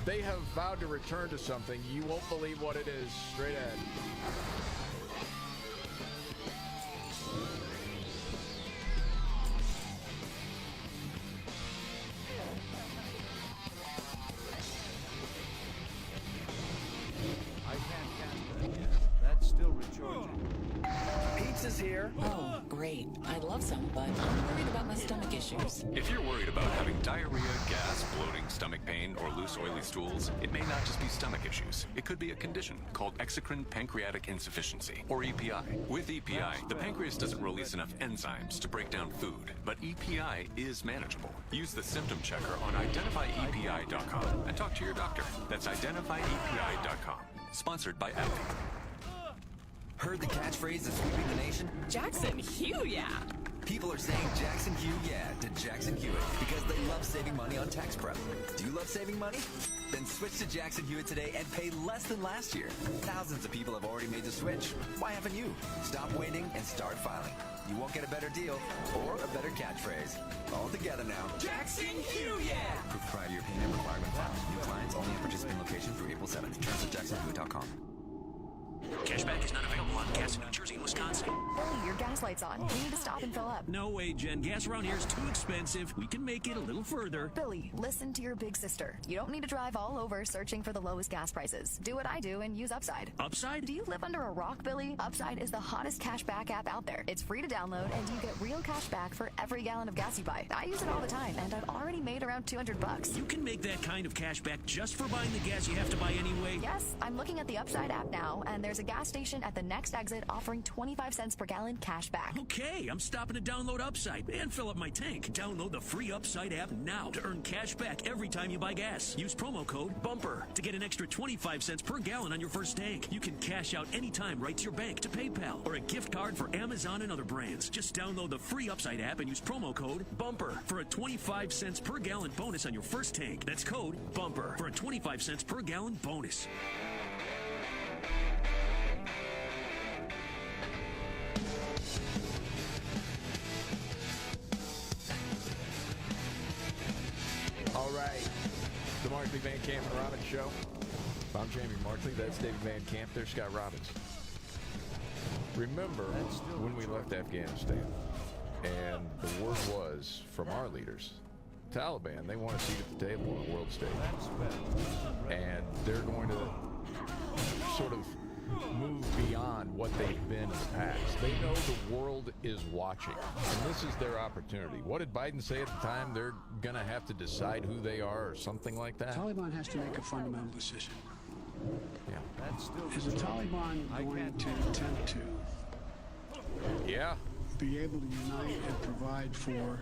They have vowed to return to something. You won't believe what it is. Straight ahead. I can't cast that yet. That's still recharging. Pizza's here. Oh, great. I'd love some, but I'm worried about my stomach issues. If you're worried about having diarrhea, gas, bloating, stomach pain, or loose oily stools, it may not just be stomach issues. It could be a condition called exocrine pancreatic insufficiency, or EPI. With EPI, the pancreas doesn't release enough enzymes to break down food, but EPI is manageable. Use the symptom checker on identifyepi.com and talk to your doctor. That's identifyepi.com. Sponsored by Apple. Heard the catchphrase that's sweeping the nation? Jackson, Hugh, yeah. People are saying Jackson Hugh yeah to Jackson Hewitt because they love saving money on tax prep. Do you love saving money? Then switch to Jackson Hewitt today and pay less than last year. Thousands of people have already made the switch. Why haven't you? Stop waiting and start filing. You won't get a better deal or a better catchphrase. All together now. Jackson Hugh, yeah. Proof prior to your payment requirement file. New clients only at participant location through April 7th. Terms at jacksonhewitt.com. Cashback is not available on gas in New Jersey and Wisconsin. Billy, your gas light's on. We need to stop and fill up. No way, Jen. Gas around here is too expensive. We can make it a little further. Billy, listen to your big sister. You don't need to drive all over searching for the lowest gas prices. Do what I do and use Upside. Upside? Do you live under a rock, Billy? Upside is the hottest cashback app out there. It's free to download, and you get real cash back for every gallon of gas you buy. I use it all the time, and I've already made around $200. You can make that kind of cash back just for buying the gas you have to buy anyway? Yes, I'm looking at the Upside app now, and there's a gas station at the next exit offering 25 cents per gallon cash back. Okay, I'm stopping to download Upside and fill up my tank. Download the free Upside app now to earn cash back every time you buy gas. Use promo code BUMPER to get an extra 25 cents per gallon on your first tank. You can cash out anytime right to your bank, to PayPal, or a gift card for Amazon and other brands. Just download the free Upside app and use promo code BUMPER for a 25 cents per gallon bonus on your first tank. That's code BUMPER for a 25 cents per gallon bonus. All right. The Markley, Van Camp, and Robbins Show. I'm Jamie Markley. That's David Van Camp. There's Scott Robbins. Remember when we left Afghanistan, and the word was from our leaders, Taliban, they want a seat at the table on the world stage. And they're going to sort of move beyond what they've been in the past. They know the world is watching, and this is their opportunity. What did Biden say at the time? They're going to have to decide who they are or something like that? Taliban has to make a fundamental decision. Yeah. That's still is the Taliban going to attempt to be able to unite and provide for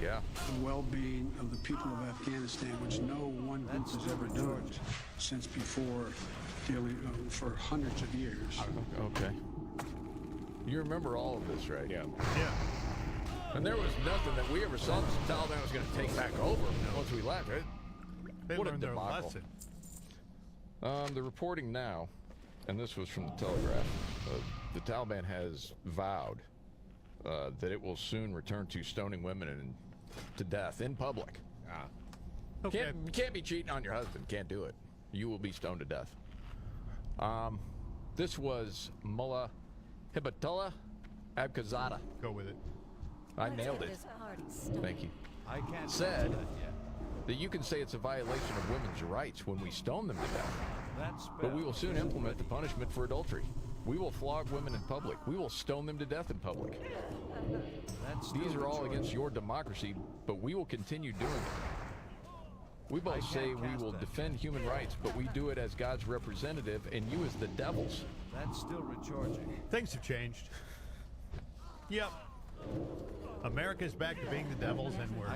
the well-being of the people of Afghanistan, which no one group has ever done since before dealing for hundreds of years. Okay. You remember all of this, right? Yeah. Yeah. And there was nothing that we ever saw that the Taliban was going to take back over once we left. They What a learned their debacle. lesson. The reporting now, and this was from the Telegraph, the Taliban has vowed that it will soon return to stoning women to death in public. Okay. You can't be cheating on your husband. Can't do it. You will be stoned to death. This was Mullah Hibatullah Abkhazada. Go with it. I nailed it. Thank you. I can't Said that yet. that you can say it's a violation of women's rights when we stone them to death. That spell But we will soon isn't implement the ready. punishment for adultery. We will flog women in public. We will stone them to death in public. That's These still are all recharging. against your democracy, but we will continue doing it. We both say we will defend human rights, but we do it as God's representative and you as the devil's. That's still recharging. Things have changed. Yep. America's back to being the devils, and we're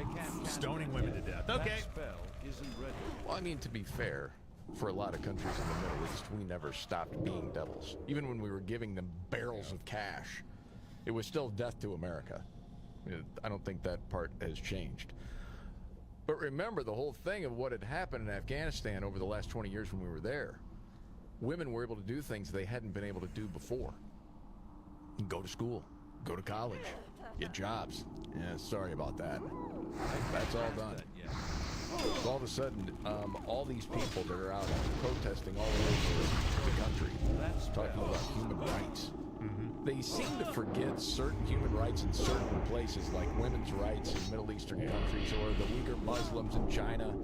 stoning women to death. Okay. That spell isn't ready. Well, I mean, to be fair, for a lot of countries in the Middle East, we never stopped being devils. Even when we were giving them barrels of cash, it was still death to America. I don't think that part has changed. But remember the whole thing of what had happened in Afghanistan over the last 20 years when we were there. Women were able to do things they hadn't been able to do before. Go to school, go to college, get jobs. Yeah, sorry about that. That's all done. So all of a sudden, all these people that are out protesting all over the country, talking about human rights, they seem to forget certain human rights in certain places, like women's rights in Middle Eastern countries or the Uyghur Muslims in China.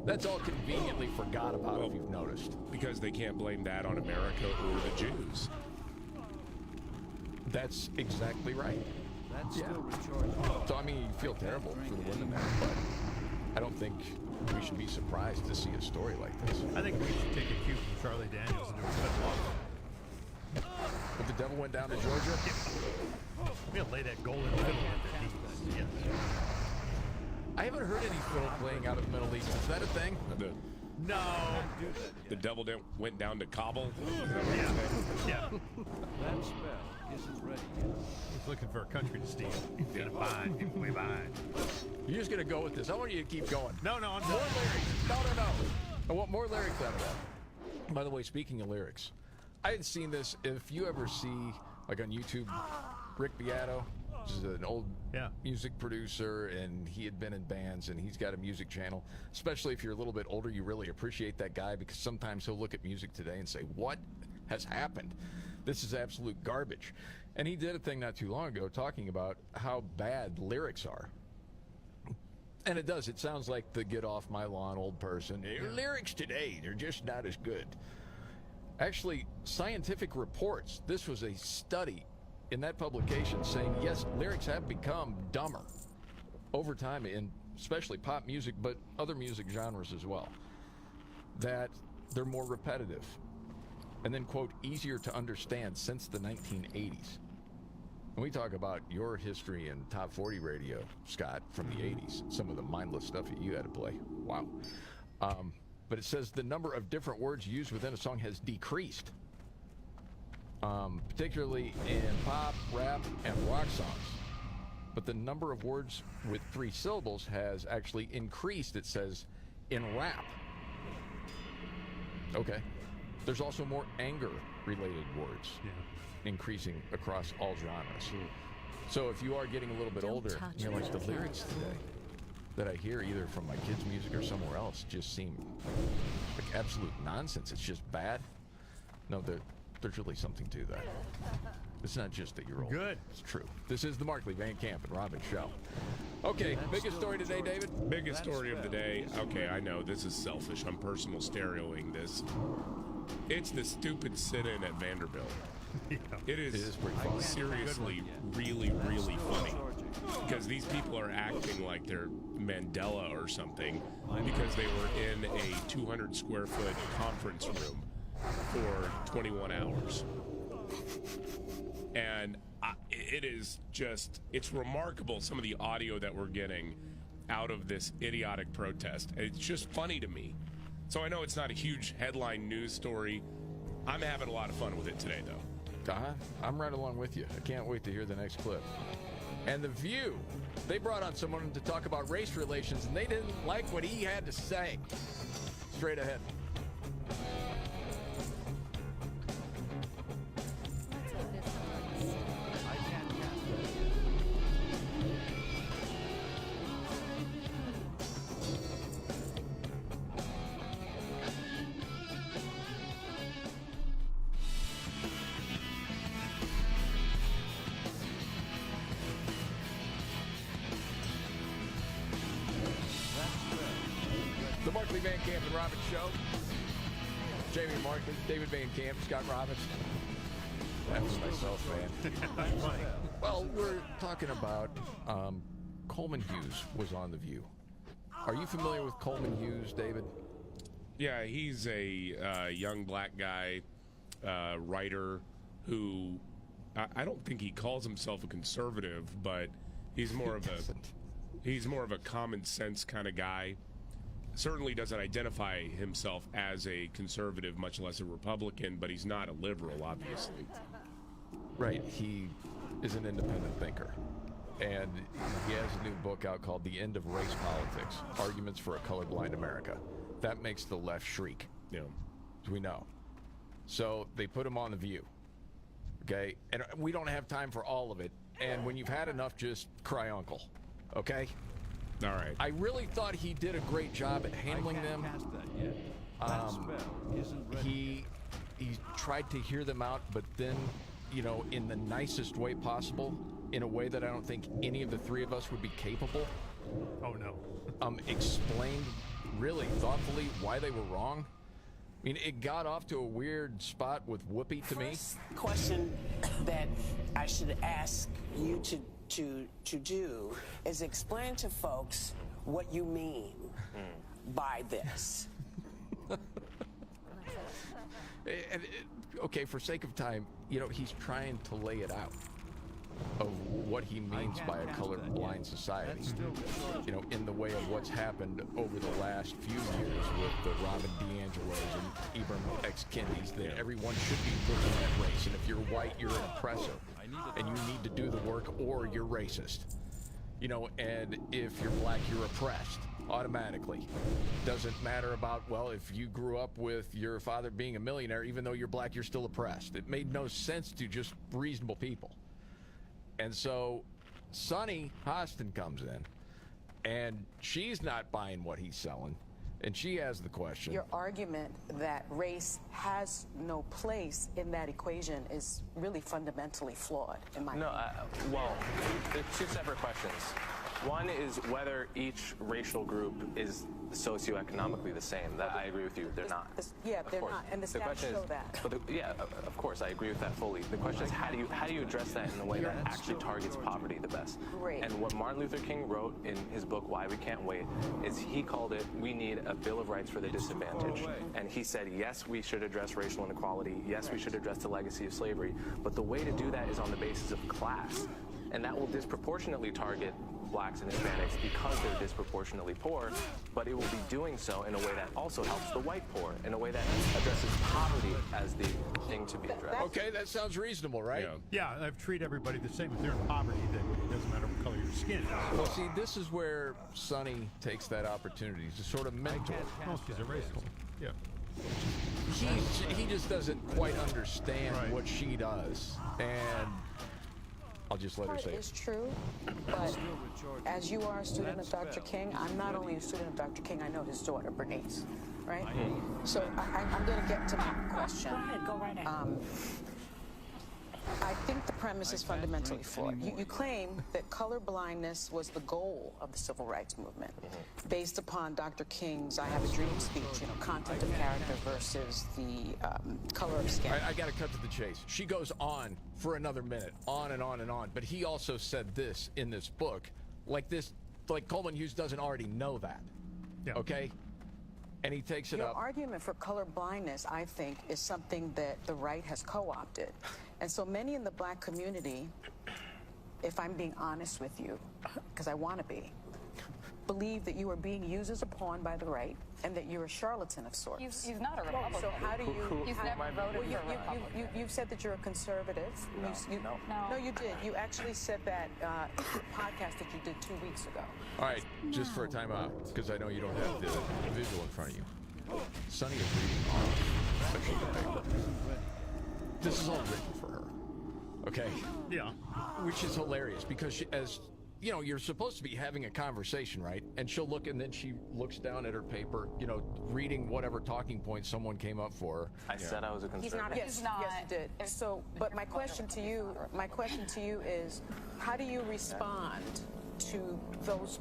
That's all conveniently forgot about, if you've noticed. Because they can't blame that on America or the Jews. That's exactly right. That's still rechargeable. So, I mean, you feel terrible for the women there, but I don't think we should be surprised to see a story like this. I think we should take a cue from Charlie Daniels and do a spin off. But the devil went down to Georgia? We'll lay that golden fiddle at their knees. Yes. I haven't heard any fiddle playing out of the Middle East. Is that a thing? No. The devil went down to Kabul? Yeah. That spell isn't ready yet. He's looking for a country to steal. He's gonna bind. He's way behind. You're just gonna go with this. I want you to keep going. No, I'm more lyrics. No. I want more lyrics out of that. By the way, speaking of lyrics, I had seen this. If you ever see, like on YouTube, Rick Beato, which is an old music producer, and he had been in bands, and he's got a music channel. Especially if you're a little bit older, you really appreciate that guy, because sometimes he'll look at music today and say, what has happened? This is absolute garbage. And he did a thing not too long ago talking about how bad lyrics are. And it does. It sounds like the get off my lawn old person. Lyrics today, they're just not as good. Actually, scientific reports, this was a study in that publication saying, yes, lyrics have become dumber over time, in especially pop music, but other music genres as well. That they're more repetitive. And then, quote, easier to understand since the 1980s. And we talk about your history in top 40 radio, Scott, from the 80s. Some of the mindless stuff that you had to play. Wow. But it says the number of different words used within a song has decreased. Particularly in pop, rap, and rock songs. But the number of words with 3 syllables has actually increased, it says, in rap. Okay. There's also more anger-related words increasing across all genres. So if you are getting a little bit older, you know, like the lyrics today that I hear either from my kids' music or somewhere else just seem like absolute nonsense. It's just bad. No, there's really something to that. It's not just that you're old. Good. It's true. This is the Markley, Van Camp, and Robin Show. Okay, biggest story today, David? Biggest story of the day. Okay, I know, this is selfish. I'm personal stereoing this. It's the stupid sit-in at Vanderbilt. It is pretty funny. Seriously really, really funny. Because these people are acting like they're Mandela or something because they were in a 200 square foot conference room for 21 hours. And it is just, it's remarkable some of the audio that we're getting out of this idiotic protest. It's just funny to me. So I know it's not a huge headline news story. I'm having a lot of fun with it today, though. I'm right along with you. I can't wait to hear the next clip. And The View, they brought on someone to talk about race relations, and they didn't like what he had to say. Straight ahead. The Markley, Van Camp, and Robbins Show. Jamie Markley, David Van Camp, Scott Robbins. That was myself, man. Well, we're talking about Coleman Hughes was on The View. Are you familiar with Coleman Hughes, David? Yeah, he's a young black guy, writer who I don't think he calls himself a conservative, but he's more of a common sense kind of guy. certainly doesn't identify himself as a conservative, much less a Republican, but he's not a liberal, obviously. Right. He is an independent thinker. And he has a new book out called The End of Race Politics, Arguments for a Colorblind America. That makes the left shriek. Yeah. As we know. So they put him on The View. Okay? And we don't have time for all of it. And when you've had enough, just cry uncle. Okay? All right. I really thought he did a great job at handling them. Cast that yet. That spell isn't ready. He tried to hear them out, but then, you know, in the nicest way possible, in a way that I don't think any of the three of us would be capable. Oh, no. Explained really thoughtfully why they were wrong. I mean, it got off to a weird spot with Whoopi to me. First question that I should ask you to do is explain to folks what you mean by this. Okay, for sake of time, you know, he's trying to lay it out of what he means by a colorblind society. You know, in the way of what's happened over the last few years with the Robin DiAngelos and Ibram X. Kendis, that everyone should be looking at race. And if you're white, you're an oppressor. And you need to do the work or you're racist. You know, and if you're black, you're oppressed automatically. Doesn't matter about, well, if you grew up with your father being a millionaire, even though you're black, you're still oppressed. It made no sense to just reasonable people. And so Sunny Hostin comes in, and she's not buying what he's selling, and she has the question. Your argument that race has no place in that equation is really fundamentally flawed, in my opinion. Well, there's two separate questions. One is whether each racial group is socioeconomically the same. That I agree with you. They're not. Yeah, they're course. not, and the stats show that. But yeah, of course, I agree with that fully. The question is how do you address that in a way that actually targets poverty the best? Great. And what Martin Luther King wrote in his book Why We Can't Wait is he called it, we need a Bill of Rights for the disadvantaged. And he said, yes, we should address racial inequality. Yes, we should address the legacy of slavery. But the way to do that is on the basis of class. And that will disproportionately target blacks and Hispanics because they're disproportionately poor, but it will be doing so in a way that also helps the white poor, in a way that addresses poverty as the thing to be addressed. Okay, that sounds reasonable, right? Yeah, I've treated everybody the same. If they're in poverty, then it doesn't matter what color your skin is. Well, see, this is where Sonny takes that opportunity to sort of mentor. Oh, she's a racist. Yeah. He just doesn't quite understand what she does, and I'll just let her say It it. is true, but as you are a student of Dr. King, I'm not only a student of Dr. King, I know his daughter, Bernice, right? So I'm going to get to my question. Go ahead, go right ahead. I think the premise is fundamentally flawed. You claim that color blindness was the goal of the civil rights movement, based upon Dr. King's I Have a Dream speech, you know, content of character versus the color of skin. I got to cut to the chase. She goes on for another minute, on and on and on. But he also said this in this book, like Coleman Hughes doesn't already know that. Yeah. Okay? And he takes it Your up. argument for color blindness, I think, is something that the right has co-opted. And so many in the black community, if I'm being honest with you, because I want to be, believe that you are being used as a pawn by the right and that you're a charlatan of sorts. He's not a Republican. So how do you... He's never voted for a Republican. You've said that you're a conservative. No, you did. You actually said that in the podcast that you did 2 weeks ago. All right, just for a timeout, because I know you don't have the visual in front of you. Sonny is reading off a sheet of paper. This is all written for her, okay? Yeah. Which is hilarious, because she, as you know, you're supposed to be having a conversation, right? And she'll look, and then she looks down at her paper, you know, reading whatever talking point someone came up for her. I said I was a conservative. Yes, you did. So, but my question to you is, how do you respond to those